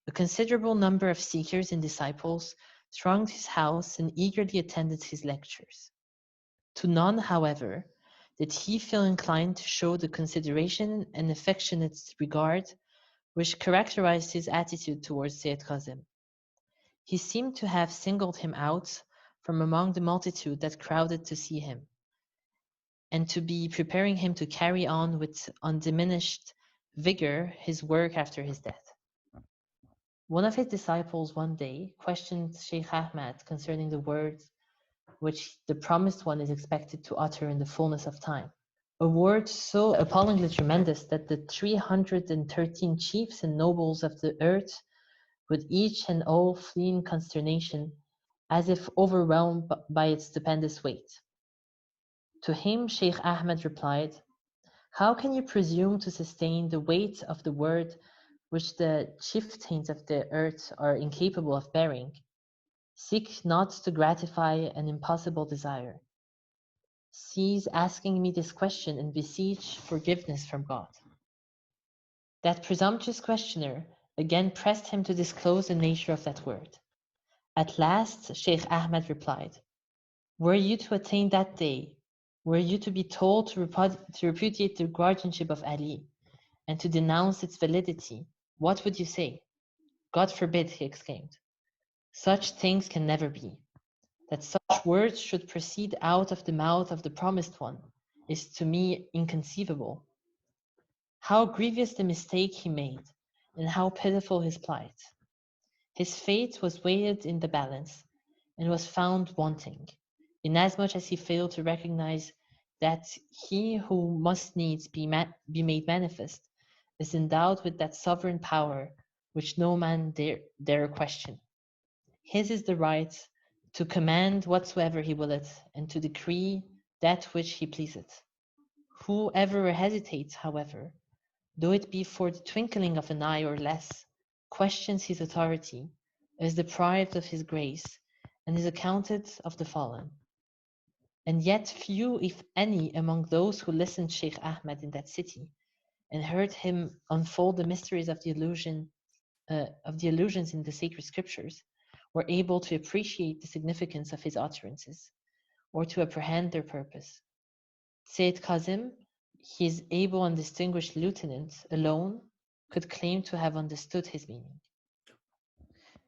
A considerable number of seekers and disciples thronged his house and eagerly attended his lectures. To none, however, did he feel inclined to show the consideration and affectionate regard which characterized his attitude towards Sayyid Kazim. He seemed to have singled him out from among the multitude that crowded to see him, and to be preparing him to carry on with undiminished vigor his work after his death. One of his disciples one day questioned Sheikh Ahmed concerning the words which the promised one is expected to utter in the fullness of time. A word so appallingly tremendous that the 313 chiefs and nobles of the earth would each and all flee in consternation, as if overwhelmed by its stupendous weight. To him, Sheikh Ahmed replied, "How can you presume to sustain the weight of the word which the chieftains of the earth are incapable of bearing? Seek not to gratify an impossible desire. cease asking me this question and beseech forgiveness from God. That presumptuous questioner again pressed him to disclose the nature of that word. At last, Sheikh Ahmed replied, were you to attain that day, were you to be told to repudiate the guardianship of Ali and to denounce its validity, what would you say? God forbid, he exclaimed. Such things can never be. That such words should proceed out of the mouth of the Promised One is to me inconceivable. How grievous the mistake he made, and how pitiful his plight. His fate was weighed in the balance, and was found wanting, inasmuch as he failed to recognize that he who must needs be made manifest is endowed with that sovereign power which no man dare question. His is the right to command whatsoever he willeth, and to decree that which he pleaseth. Whoever hesitates, however, though it be for the twinkling of an eye or less, questions his authority, is deprived of his grace, and is accounted of the fallen. And yet few, if any, among those who listened to Sheikh Ahmed in that city, and heard him unfold the mysteries of the illusions in the sacred scriptures, were able to appreciate the significance of his utterances, or to apprehend their purpose. Sayyid Kazim, his able and distinguished lieutenant, alone could claim to have understood his meaning.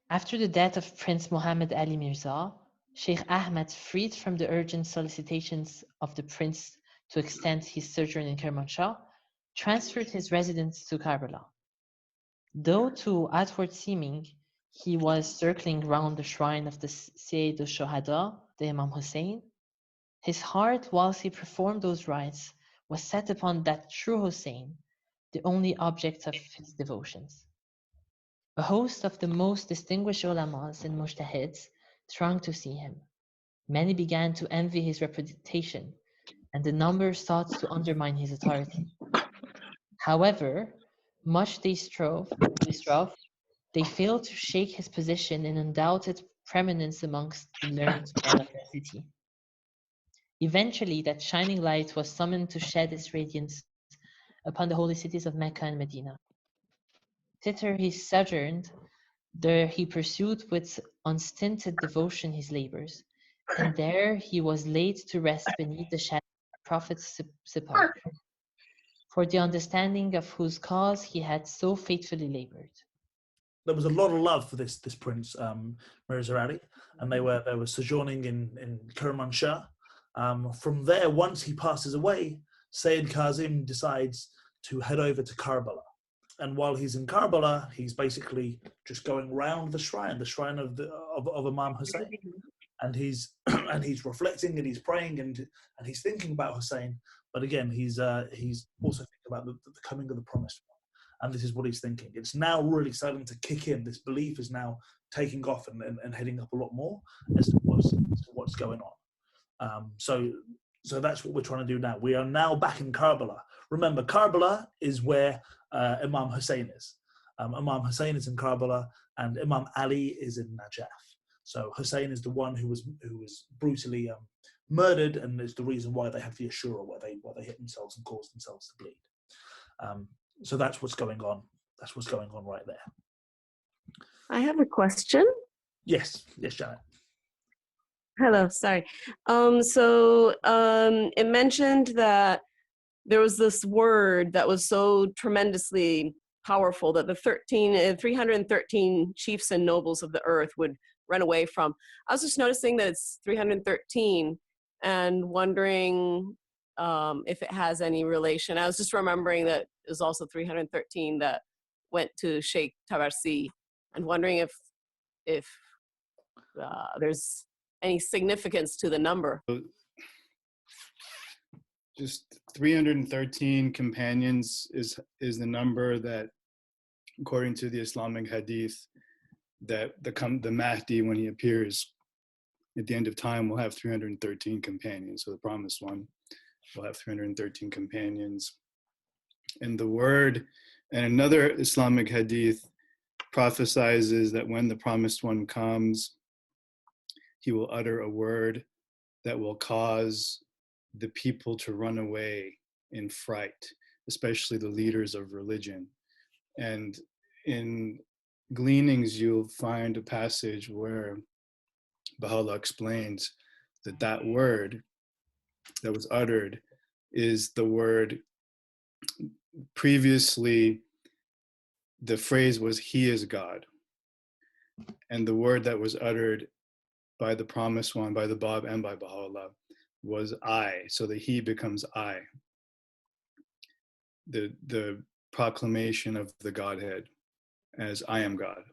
After the death of Prince Muhammad Ali Mirza, Sheikh Ahmed, freed from the urgent solicitations of the prince to extend his sojourn in Kermanshah, transferred his residence to Karbala. Though to outward seeming, he was circling round the shrine of the Sayyid al-Shuhada, the Imam Hussein, his heart, whilst he performed those rites, was set upon that true Hussein, the only object of his devotions. A host of the most distinguished ulamas and mujtahids thronged to see him. Many began to envy his reputation, and the number sought to undermine his authority. However, much they strove, they failed to shake his position and undoubted preeminence amongst the learned men of their city. Eventually, that shining light was summoned to shed its radiance upon the holy cities of Mecca and Medina. Thither he sojourned, there he pursued with unstinted devotion his labors, and there he was laid to rest beneath the shadow of the Prophet's sepulchre, for the understanding of whose cause he had so faithfully labored. There was a lot of love for this prince, Mirza Ali, and they were sojourning in Kermanshah. From there, once he passes away, Sayyid Kazim decides to head over to Karbala. And while he's in Karbala, he's basically just going round the shrine of Imam Hussein, and he's reflecting and he's praying and he's thinking about Hussein. But again, he's also thinking about the coming of the Promised One. And this is what he's thinking. It's now really starting to kick in. This belief is now taking off and heading up a lot more as to what's going on. So that's what we're trying to do now. We are now back in Karbala. Remember, Karbala is where Imam Hussein is. Imam Hussein is in Karbala, and Imam Ali is in Najaf. So Hussein is the one who was brutally murdered, and is the reason why they have the Ashura, where they hit themselves and cause themselves to bleed. So that's what's going on. That's what's going on right there. I have a question. Yes, Janet. Hello, sorry. It mentioned that there was this word that was so tremendously powerful that the 313 chiefs and nobles of the earth would run away from. I was just noticing that it's 313 and wondering if it has any relation. I was just remembering that it was also 313 that went to Sheikh Tabarsi, and wondering if there's any significance to the number. Just 313 companions is the number that, according to the Islamic hadith, that the Mahdi, when he appears at the end of time, will have 313 companions. So the Promised One will have 313 companions. And the word, and another Islamic hadith prophesizes that when the Promised One comes, he will utter a word that will cause the people to run away in fright, especially the leaders of religion. And in Gleanings, you'll find a passage where Baha'u'llah explains that that word that was uttered is the word, previously the phrase was "He is God," and the word that was uttered by the Promised One, by the Bab and by Baha'u'llah, was I. So the He becomes I. The proclamation of the Godhead as I am God.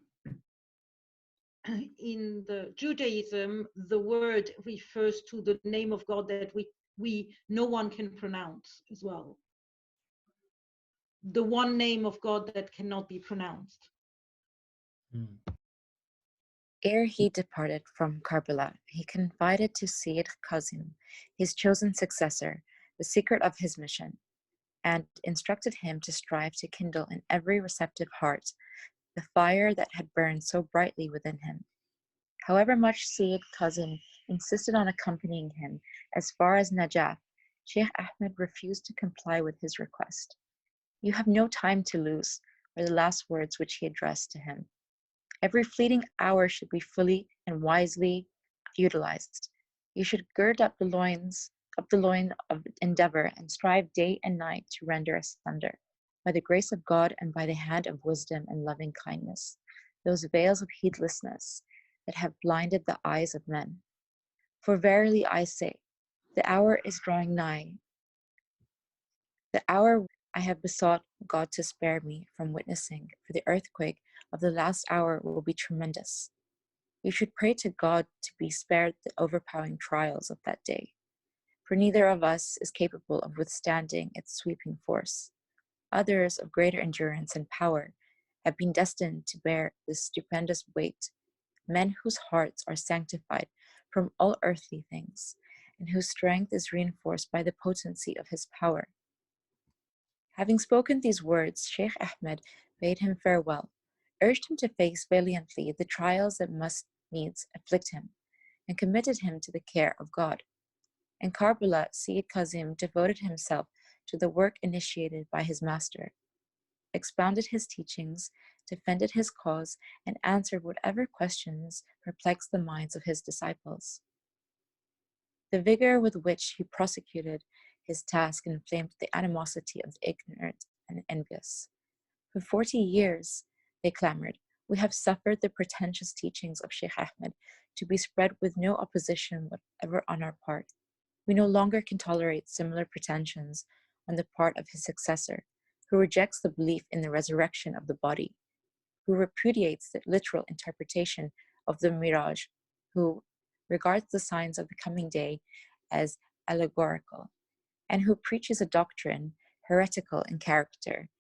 In the Judaism, the word refers to the name of God that we no one can pronounce as well. The one name of God that cannot be pronounced. Ere he departed from Karbala, he confided to Sayyid Kazim, his chosen successor, the secret of his mission, and instructed him to strive to kindle in every receptive heart the fire that had burned so brightly within him. However much Sayyid Kazim insisted on accompanying him as far as Najaf, Sheikh Ahmed refused to comply with his request. "You have no time to lose," were the last words which he addressed to him. "Every fleeting hour should be fully and wisely utilized. You should gird up the loin of endeavor and strive day and night to render asunder, by the grace of God and by the hand of wisdom and loving kindness, those veils of heedlessness that have blinded the eyes of men. For verily I say, the hour is drawing nigh. The hour I have besought God to spare me from witnessing, for the earthquake of the last hour will be tremendous. You should pray to God to be spared the overpowering trials of that day, for neither of us is capable of withstanding its sweeping force. Others of greater endurance and power have been destined to bear this stupendous weight, men whose hearts are sanctified from all earthly things, and whose strength is reinforced by the potency of his power." Having spoken these words, Sheikh Ahmed bade him farewell, urged him to face valiantly the trials that must needs afflict him, and committed him to the care of God. In Karbala, Sayyid Kazim devoted himself to the work initiated by his master, expounded his teachings, defended his cause, and answered whatever questions perplexed the minds of his disciples. The vigor with which he prosecuted his task inflamed the animosity of the ignorant and envious. For 40 years, they clamored, "We have suffered the pretentious teachings of Sheikh Ahmed to be spread with no opposition whatever on our part. We no longer can tolerate similar pretensions on the part of his successor, who rejects the belief in the resurrection of the body, who repudiates the literal interpretation of the Miraj, who regards the signs of the coming day as allegorical, and who preaches a doctrine heretical in character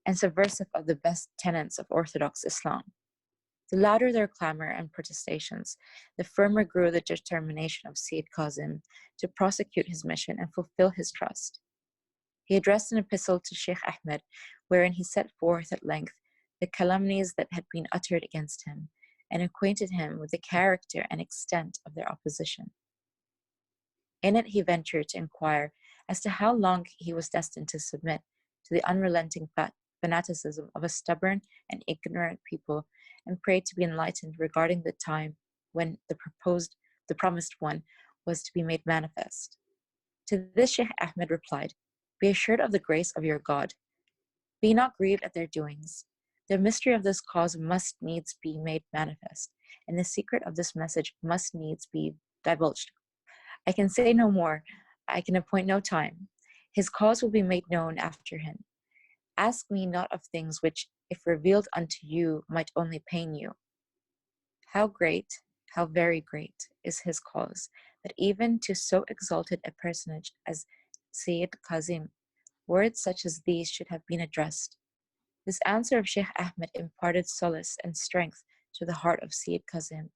and subversive of the best tenets of Orthodox Islam." The louder their clamor and protestations, the firmer grew the determination of Sayyid Kazim to prosecute his mission and fulfill his trust. He addressed an epistle to Sheikh Ahmed, wherein he set forth at length the calumnies that had been uttered against him, and acquainted him with the character and extent of their opposition. In it he ventured to inquire as to how long he was destined to submit to the unrelenting fanaticism of a stubborn and ignorant people, and prayed to be enlightened regarding the time when the promised one was to be made manifest. To this Sheikh Ahmed replied, "Be assured of the grace of your God. Be not grieved at their doings. The mystery of this cause must needs be made manifest, and the secret of this message must needs be divulged. I can say no more, I can appoint no time. His cause will be made known after him. Ask me not of things which, if revealed unto you, might only pain you. How great, how very great is his cause, that even to so exalted a personage as Sayyid Kazim, words such as these should have been addressed." This answer of Sheikh Ahmed imparted solace and strength to the heart of Sayyid Kazim,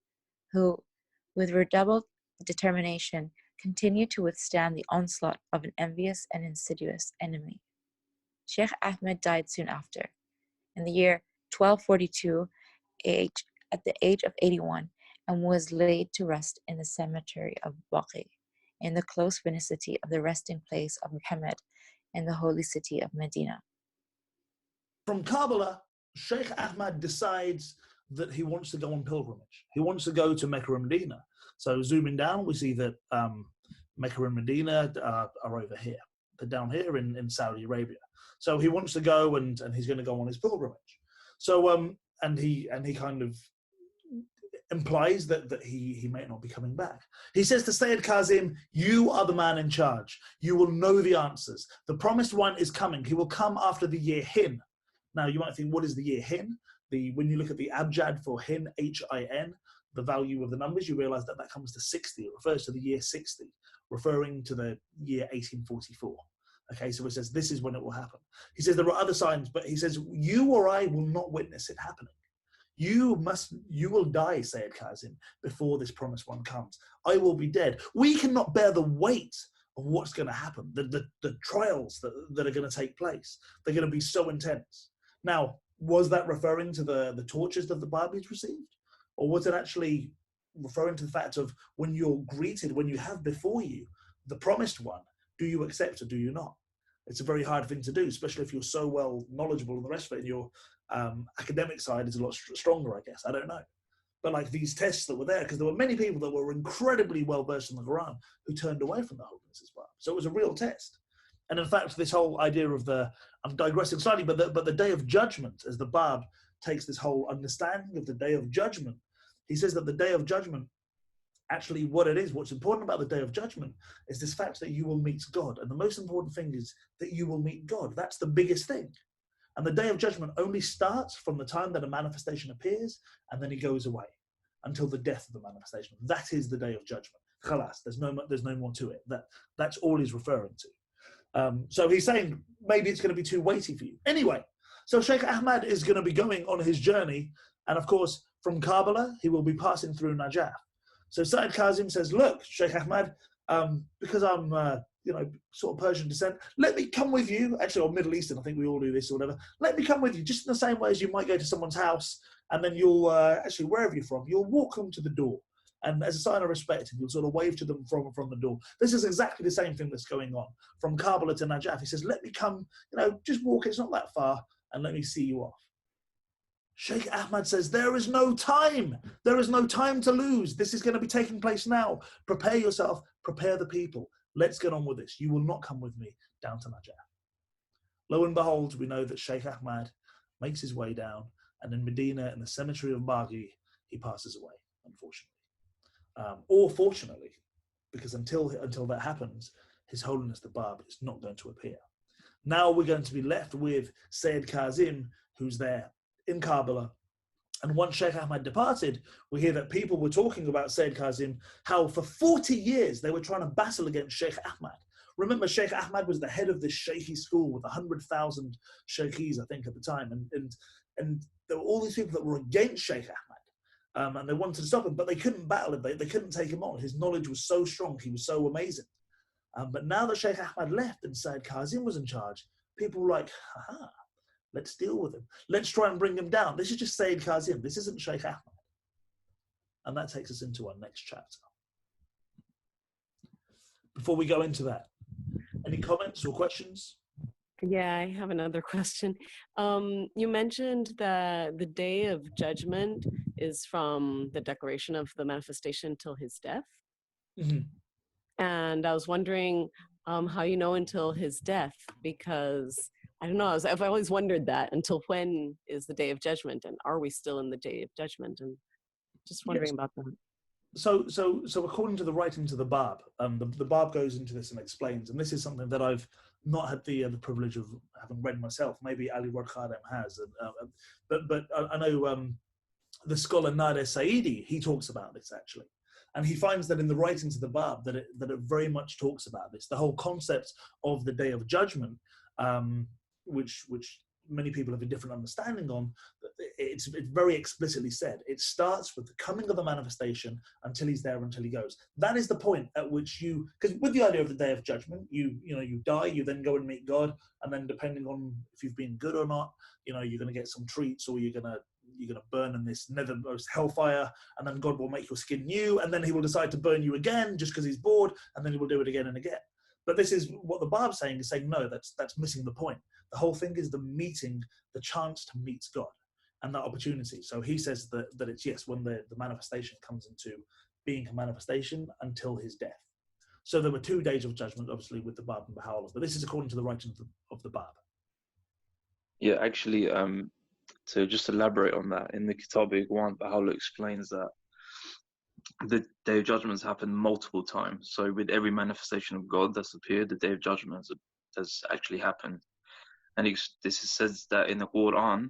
who, with redoubled determination, continued to withstand the onslaught of an envious and insidious enemy. Sheikh Ahmed died soon after, in the year 1242, at the age of 81, and was laid to rest in the cemetery of Baqi, in the close vicinity of the resting place of Muhammad in the holy city of Medina. From Karbala, Sheikh Ahmed decides that he wants to go on pilgrimage. He wants to go to Mecca and Medina. So zooming down, we see that Mecca and Medina are over here. They're down here in Saudi Arabia. So he wants to go and he's going to go on his pilgrimage. So and he kind of implies that he may not be coming back. He says to Sayyid Kazim, you are the man in charge. You will know the answers. The promised one is coming. He will come after the year Hin. Now you might think, what is the year Hin? When you look at the abjad for Hin, H-I-N, the value of the numbers, you realize that comes to 60. It refers to the year 60, referring to the year 1844. Okay, so it says this is when it will happen. He says there are other signs, but he says you or I will not witness it happening. You will die, Sayyid Kazim, before this promised one comes. I will be dead. We cannot bear the weight of what's going to happen, the trials that are going to take place. They're going to be so intense. Now, was that referring to the tortures that the Babis received? Or was it actually referring to the fact of when you're greeted, when you have before you the promised one, do you accept or do you not? It's a very hard thing to do, especially if you're so well knowledgeable and the rest of it, and your academic side is a lot stronger, I guess. I don't know. But like these tests that were there, because there were many people that were incredibly well versed in the Quran who turned away from the holiness as well. So it was a real test. And in fact, this whole idea of I'm digressing slightly, but the day of judgment, as the Bab takes this whole understanding of the day of judgment, he says that the day of judgment, actually what it is, what's important about the day of judgment is this fact that you will meet God. And the most important thing is that you will meet God. That's the biggest thing. And the day of judgment only starts from the time that a manifestation appears and then he goes away until the death of the manifestation. That is the day of judgment. Khalas, there's no more to it. That's all he's referring to. So he's saying maybe it's going to be too weighty for you. Anyway, so Sheikh Ahmed is going to be going on his journey. And of course, from Karbala, he will be passing through Najaf. So Sayyid Kazim says, look, Sheikh Ahmed, because I'm sort of Persian descent, let me come with you, actually, or Middle Eastern, I think we all do this or whatever, let me come with you, just in the same way as you might go to someone's house, and then you'll, actually, wherever you're from, you'll walk them to the door. And as a sign of respect, you'll sort of wave to them from the door. This is exactly the same thing that's going on. From Karbala to Najaf, he says, let me come, just walk, it's not that far, and let me see you off. Sheikh Ahmed says, there is no time. There is no time to lose. This is going to be taking place now. Prepare yourself, prepare the people. Let's get on with this. You will not come with me down to Najaf. Lo and behold, we know that Sheikh Ahmed makes his way down, and in Medina, in the cemetery of Baha'i, he passes away, unfortunately. Or fortunately, because until that happens, His Holiness the Bab is not going to appear. Now we're going to be left with Sayyid Kazim, who's there in Karbala. And once Sheikh Ahmed departed, we hear that people were talking about Sayyid Kazim, how for 40 years they were trying to battle against Sheikh Ahmed. Remember, Sheikh Ahmed was the head of this Sheikhi school with 100,000 Sheikhis, I think, at the time. And there were all these people that were against Sheikh Ahmed. And they wanted to stop him, but they couldn't battle him. They couldn't take him on. His knowledge was so strong. He was so amazing. But now that Sheikh Ahmed left and Sayyid Kazim was in charge, people were like, aha, let's deal with him. Let's try and bring him down. This is just Sayyid Kazim. This isn't Sheikh Ahmed. And that takes us into our next chapter. Before we go into that, any comments or questions? Yeah, I have another question. You mentioned that the day of judgment is from the declaration of the manifestation till his death. Mm-hmm. And I was wondering how you know until his death, because I don't know, I've always wondered that. Until when is the day of judgment, and are we still in the day of judgment? And just wondering about that. So according to the writings of the Bab, the Bab goes into this and explains, and this is something that I've not had the privilege of having read myself. Maybe Ali Rod Khadem has, but I know the scholar Nader Saidi, he talks about this actually, and he finds that in the writings of the Bab that it very much talks about this, the whole concept of the day of judgment, which many people have a different understanding on. It's very explicitly said. It starts with the coming of the manifestation until he's there, until he goes. That is the point at which you, because with the idea of the day of judgment, you die, you then go and meet God, and then depending on if you've been good or not, you're going to get some treats, or you're going to burn in this nethermost hellfire, and then God will make your skin new, and then he will decide to burn you again just because he's bored, and then he will do it again and again. But this is what the Bab's saying, is saying, no, that's missing the point. The whole thing is the meeting, the chance to meet God and that opportunity. So he says that it's, yes, when the manifestation comes into being a manifestation until his death. So there were 2 days of judgment, obviously, with the Bab and Baha'u'llah, but this is according to the writings of the Bab. Yeah, actually, to just elaborate on that, in the Kitab-i-Iqwan, Baha'u'llah explains that the Day of Judgment has happened multiple times. So with every manifestation of God that's appeared, the Day of Judgment has actually happened. And this says that in the Quran,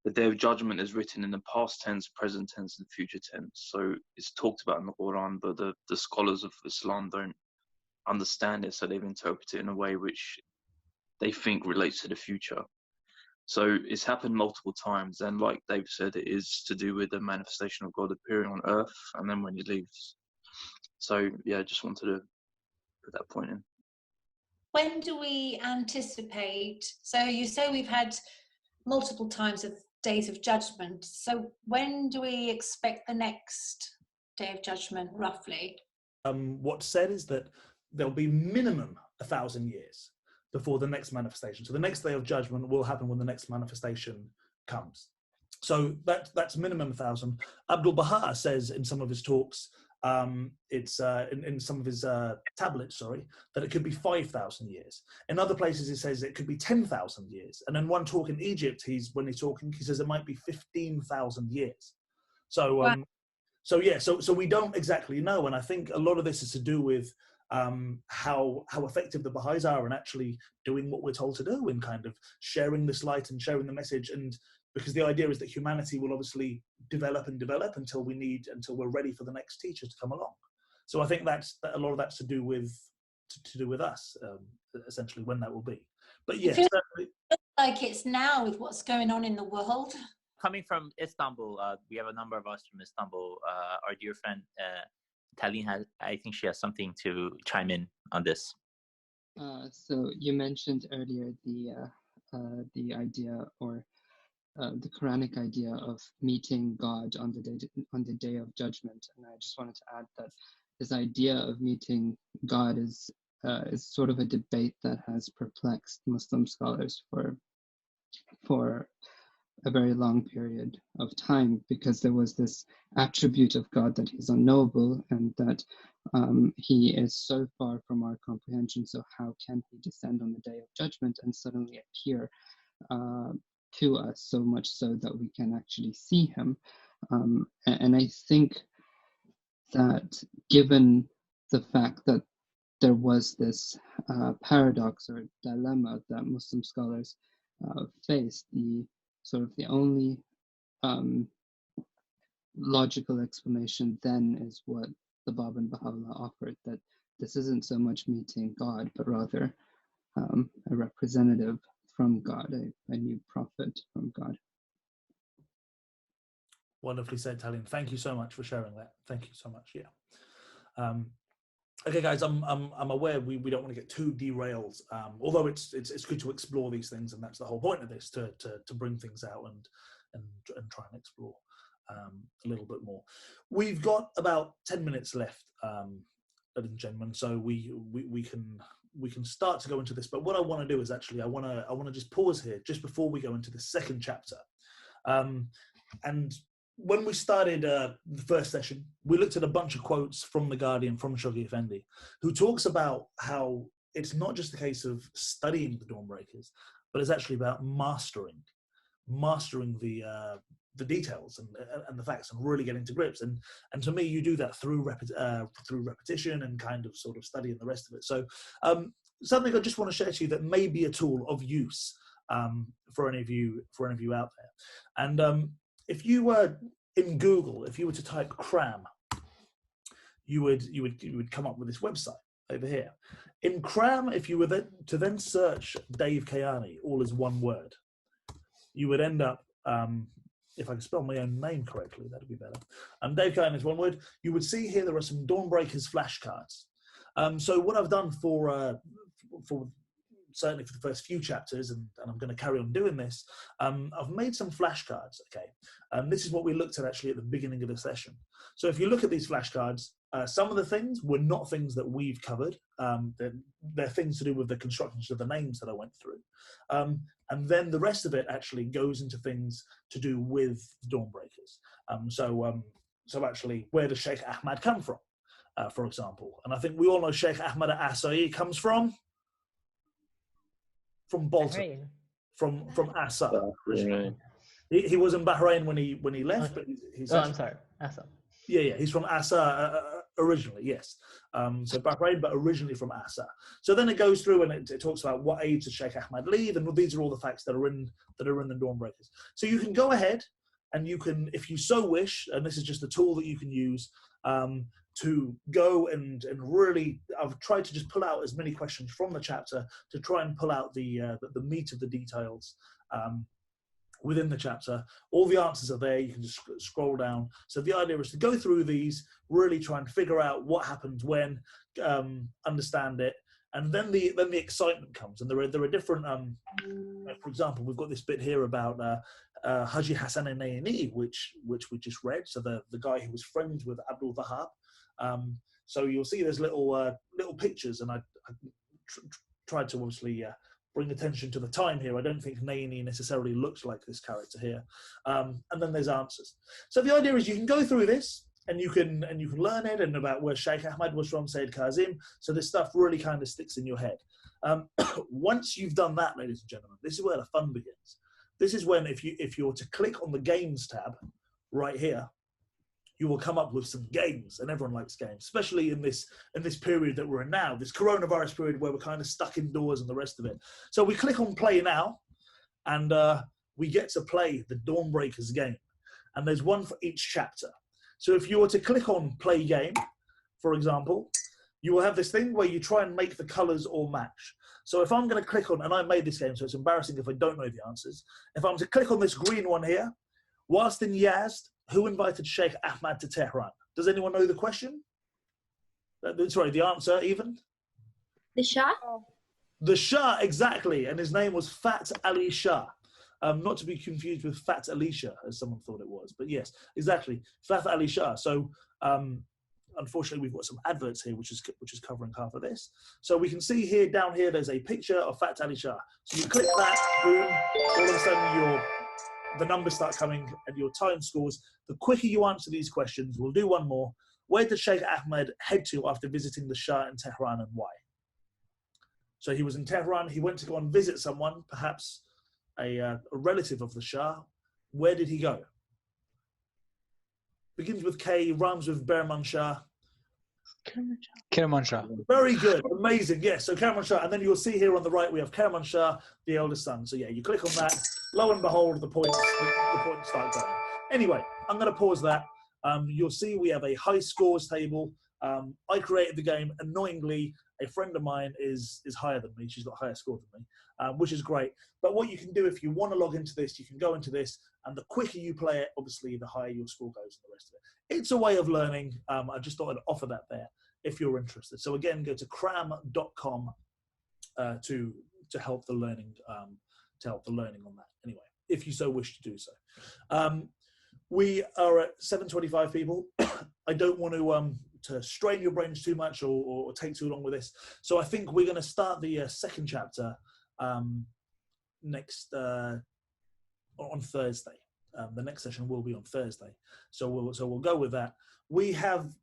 the Day of Judgment is written in the past tense, present tense, and future tense. So it's talked about in the Quran, but the scholars of Islam don't understand it, so they've interpreted it in a way which they think relates to the future. So it's happened multiple times, and like Dave said, it is to do with the manifestation of God appearing on earth and then when he leaves. So yeah, just wanted to put that point in. When do we anticipate, so you say we've had multiple times of days of judgment, so when do we expect the next Day of Judgment, roughly? What's said is that there'll be minimum 1,000 years before the next manifestation. So the next Day of Judgment will happen when the next manifestation comes. So that's minimum 1,000. Abdul Baha says in some of his talks, it's in some of his tablets, that it could be 5,000 years. In other places, he says it could be 10,000 years. And in one talk in Egypt, when he's talking, he says it might be 15,000 years. So, Wow. So we don't exactly know. And I think a lot of this is to do with how effective the Baha'is are in actually doing what we're told to do, in kind of sharing this light and sharing the message. And because the idea is that humanity will obviously develop until we're ready for the next teachers to come along. So I think that a lot of that's to do with us, essentially, when that will be. But yes, it feels like it's now with what's going on in the world. Coming from Istanbul, we have a number of us from Istanbul. Our dear friend Talin I think she has something to chime in on this. So you mentioned earlier the idea, or the Quranic idea of meeting God on the day of judgment, and I just wanted to add that this idea of meeting God is sort of a debate that has perplexed Muslim scholars for a very long period of time, because there was this attribute of God that he's unknowable and that he is so far from our comprehension. So how can he descend on the day of judgment and suddenly appear to us, so much so that we can actually see him? And I think that given the fact that there was this paradox or dilemma that Muslim scholars faced, the only logical explanation then is what the Bab and Baha'u'llah offered, that this isn't so much meeting God, but rather a representative from God, a new prophet from God. Wonderfully said, Talin. Thank you so much for sharing that. Thank you so much. Yeah. Okay, guys, I'm aware we don't want to get too derailed, although it's good to explore these things, and that's the whole point of this, to bring things out and try and explore a little bit more. We've got about 10 minutes left, ladies and gentlemen, so we can start to go into this. But what I want to do is actually I want to just pause here just before we go into the second chapter, and when we started the first session, we looked at a bunch of quotes from The Guardian, from Shoghi Effendi, who talks about how it's not just a case of studying the Dawnbreakers, but it's actually about mastering the details and the facts, and really getting to grips. And to me, you do that through repetition and kind of sort of studying the rest of it. So something I just want to share to you that may be a tool of use for any of you out there. And if you were in Google, if you were to type cram, you would come up with this website over here. In cram, if you were to then search davekayani, all as one word, you would end up, if I can spell my own name correctly, that'd be better. Davekayani is one word. You would see here there are some Dawnbreakers flashcards. So what I've done for certainly for the first few chapters, and I'm going to carry on doing this, I've made some flashcards, okay? This is what we looked at actually at the beginning of the session. So if you look at these flashcards, some of the things were not things that we've covered. They're things to do with the constructions of the names that I went through. And then the rest of it actually goes into things to do with Dawnbreakers. So actually, where does Sheikh Ahmed come from, for example? And I think we all know Sheikh Ahmed Asai comes from Baltimore, from Asa. Right. He was in Bahrain when he left, but he's I'm sorry, Asa. Yeah, he's from Asa originally, yes. So Bahrain, but originally from Asa. So then it goes through and it talks about what age did Sheikh Ahmed leave, and these are all the facts that are in the Dawnbreakers. So you can go ahead and you can, if you so wish, and this is just a tool that you can use to go and really, I've tried to just pull out as many questions from the chapter to try and pull out the meat of the details within the chapter. All the answers are there. You can just scroll down. So the idea is to go through these, really try and figure out what happened when, understand it, and then the excitement comes. And there are different. For example, we've got this bit here about Haji Hassan al-Nayini, which we just read. So the guy who was friends with Abdul Wahab. So you'll see there's little pictures, and I tried to obviously bring attention to the time here. I don't think Nayini necessarily looks like this character here. And then there's answers. So the idea is you can go through this and you can learn it, and about where Sheikh Ahmed was from, Sayyid Kazim. So this stuff really kind of sticks in your head. Once you've done that, ladies and gentlemen, this is where the fun begins. This is when if you're to click on the games tab right here, you will come up with some games, and everyone likes games, especially in this period that we're in now, this coronavirus period where we're kind of stuck indoors and the rest of it. So we click on play now, and we get to play the Dawnbreakers game, and there's one for each chapter. So if you were to click on play game, for example, you will have this thing where you try and make the colors all match. So if I'm going to click on, and I made this game, so it's embarrassing if I don't know the answers. If I'm to click on this green one here, whilst in Yazd, who invited Sheikh Ahmed to Tehran? Does anyone know the question? Sorry, the answer even? The Shah? The Shah, exactly. And his name was Fat Ali Shah. Not to be confused with Fat Alicia, as someone thought it was. But yes, exactly. Fat Ali Shah. So unfortunately, we've got some adverts here, which is covering half of this. So we can see here, down here, there's a picture of Fat Ali Shah. So you click that, boom, all of a sudden the numbers start coming and your time scores. The quicker you answer these questions, we'll do one more. Where did Sheikh Ahmed head to after visiting the Shah in Tehran, and why? So he was in Tehran. He went to go and visit someone, perhaps a relative of the Shah. Where did he go? Begins with K, rhymes with Bermanshah. Kermanshah. Very good, amazing. Yes, so Kermanshah, and then you'll see here on the right we have Kermanshah, the eldest son. So yeah, you click on that. Lo and behold, the points start going. Anyway, I'm going to pause that. You'll see we have a high scores table. I created the game. Annoyingly, a friend of mine is higher than me. She's got a higher score than me, which is great. But what you can do if you want to log into this, you can go into this, and the quicker you play it, obviously, the higher your score goes and the rest of it. It's a way of learning. I just thought I'd offer that there if you're interested. So again, go to cram.com to help the learning on that. Anyway, if you so wish to do so. We are at 7:25 people. I don't want to strain your brains too much or take too long with this. So I think we're going to start the second chapter next on Thursday. The next session will be on Thursday. So we'll go with that. We have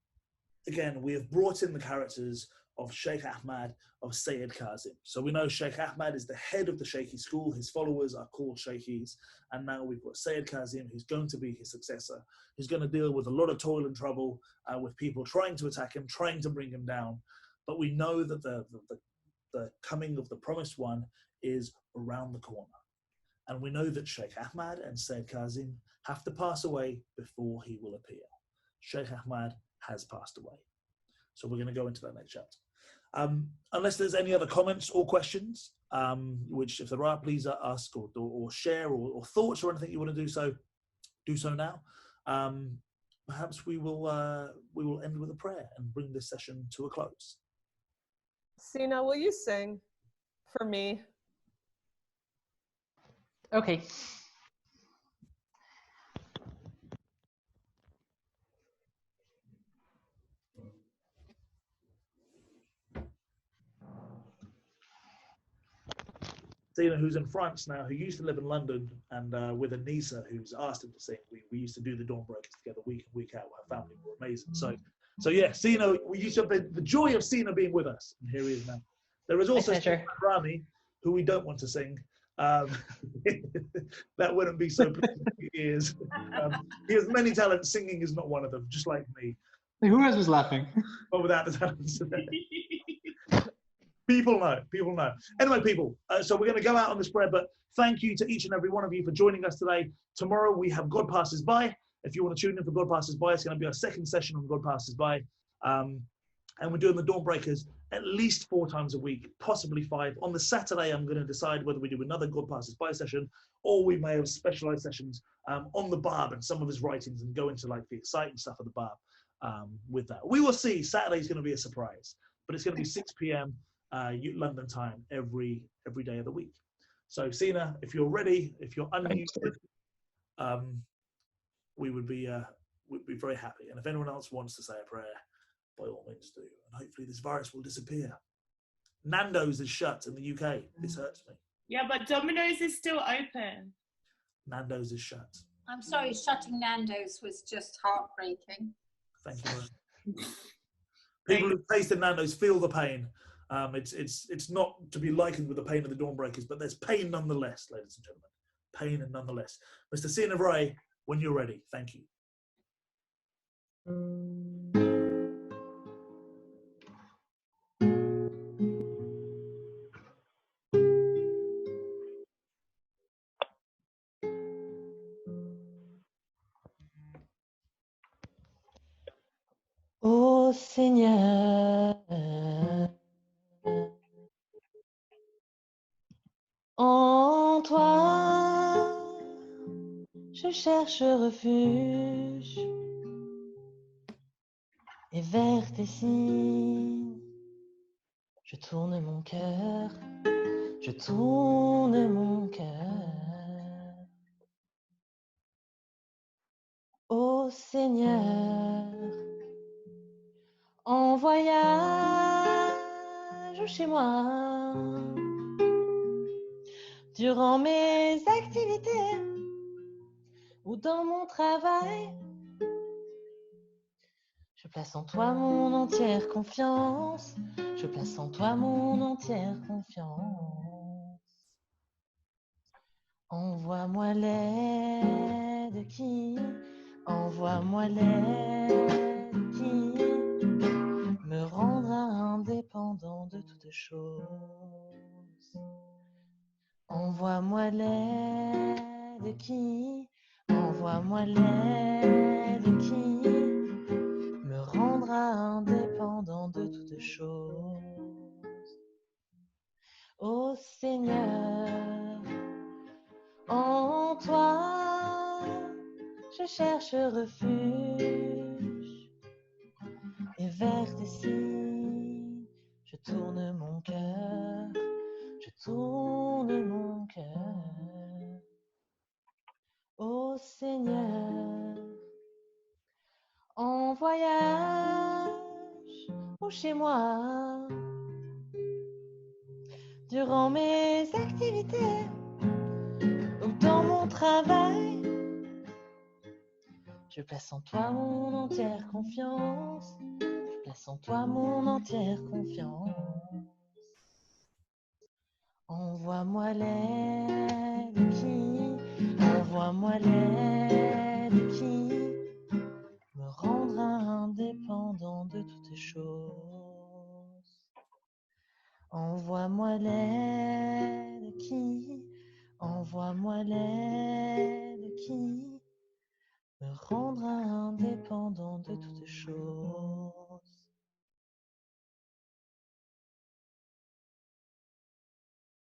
brought in the characters of Sheikh Ahmed, of Sayyid Kazim. So we know Sheikh Ahmed is the head of the Sheikhi school. His followers are called Sheikhis. And now we've got Sayyid Kazim, who's going to be his successor. He's going to deal with a lot of toil and trouble with people trying to attack him, trying to bring him down. But we know that the coming of the promised one is around the corner. And we know that Sheikh Ahmed and Sayyid Kazim have to pass away before he will appear. Sheikh Ahmed has passed away. So we're going to go into that next chapter. Unless there's any other comments or questions, which if there are, please ask or share or thoughts or anything you want to do so now. Perhaps we will end with a prayer and bring this session to a close. Sina, will you sing? For me. Okay. Sina, who's in France now, who used to live in London, and with Anissa, who's asked him to sing. We used to do the Dawnbreakers together week in, week out. Her family were amazing. So yeah, Sina, we used to have the joy of Sina being with us, and here he is now. There is also Rami, who we don't want to sing. That wouldn't be so pleasant for ears. He has many talents. Singing is not one of them, just like me. Who else was laughing? But without the talents. People know. Anyway, people, so we're going to go out on the spread, but thank you to each and every one of you for joining us today. Tomorrow we have God Passes By. If you want to tune in for God Passes By, it's going to be our second session on God Passes By. And we're doing the Dawnbreakers at least 4 times a week, possibly 5. On the Saturday, I'm going to decide whether we do another God Passes By session, or we may have specialized sessions on the Bab and some of his writings and go into like the exciting stuff of the Bab with that. We will see. Saturday's going to be a surprise, but it's going to be 6 p.m. London time every day of the week. So Sina, if you're ready, if you're unmuted, we'd be very happy. And if anyone else wants to say a prayer, by all means do. And hopefully this virus will disappear. Nando's is shut in the UK. This hurts me. Yeah, but Domino's is still open. Nando's is shut. I'm sorry, shutting Nando's was just heartbreaking. Thank you very much. People who've tasted Nando's feel the pain. It's not to be likened with the pain of the Dawnbreakers, but there's pain nonetheless, ladies and gentlemen. Pain and nonetheless. Mr. Sina Ray, when you're ready, thank you. Ô Seigneur, en toi, je cherche refuge, et vers tes signes, je tourne mon cœur, je tourne mon cœur. Ô Seigneur, en voyage chez moi, durant mes activités ou dans mon travail, je place en toi mon entière confiance, je place en toi mon entière confiance. Envoie-moi l'aide qui, envoie-moi l'aide qui me rendra indépendant de toute chose. Envoie-moi l'aide qui, envoie-moi l'aide qui me rendra indépendant de toute chose. Ô Seigneur, en toi, je cherche refuge, et vers tes signes, je tourne mon cœur, je tourne mon cœur. Ô Seigneur, en voyage ou chez moi, durant mes activités ou dans mon travail, je place en toi mon entière confiance, je place en toi mon entière confiance. Envoie-moi l'aide qui, envoie-moi l'aide qui me rendra indépendant de toutes choses. Envoie-moi l'aide qui, envoie-moi l'aide qui me rendra indépendant de toutes choses.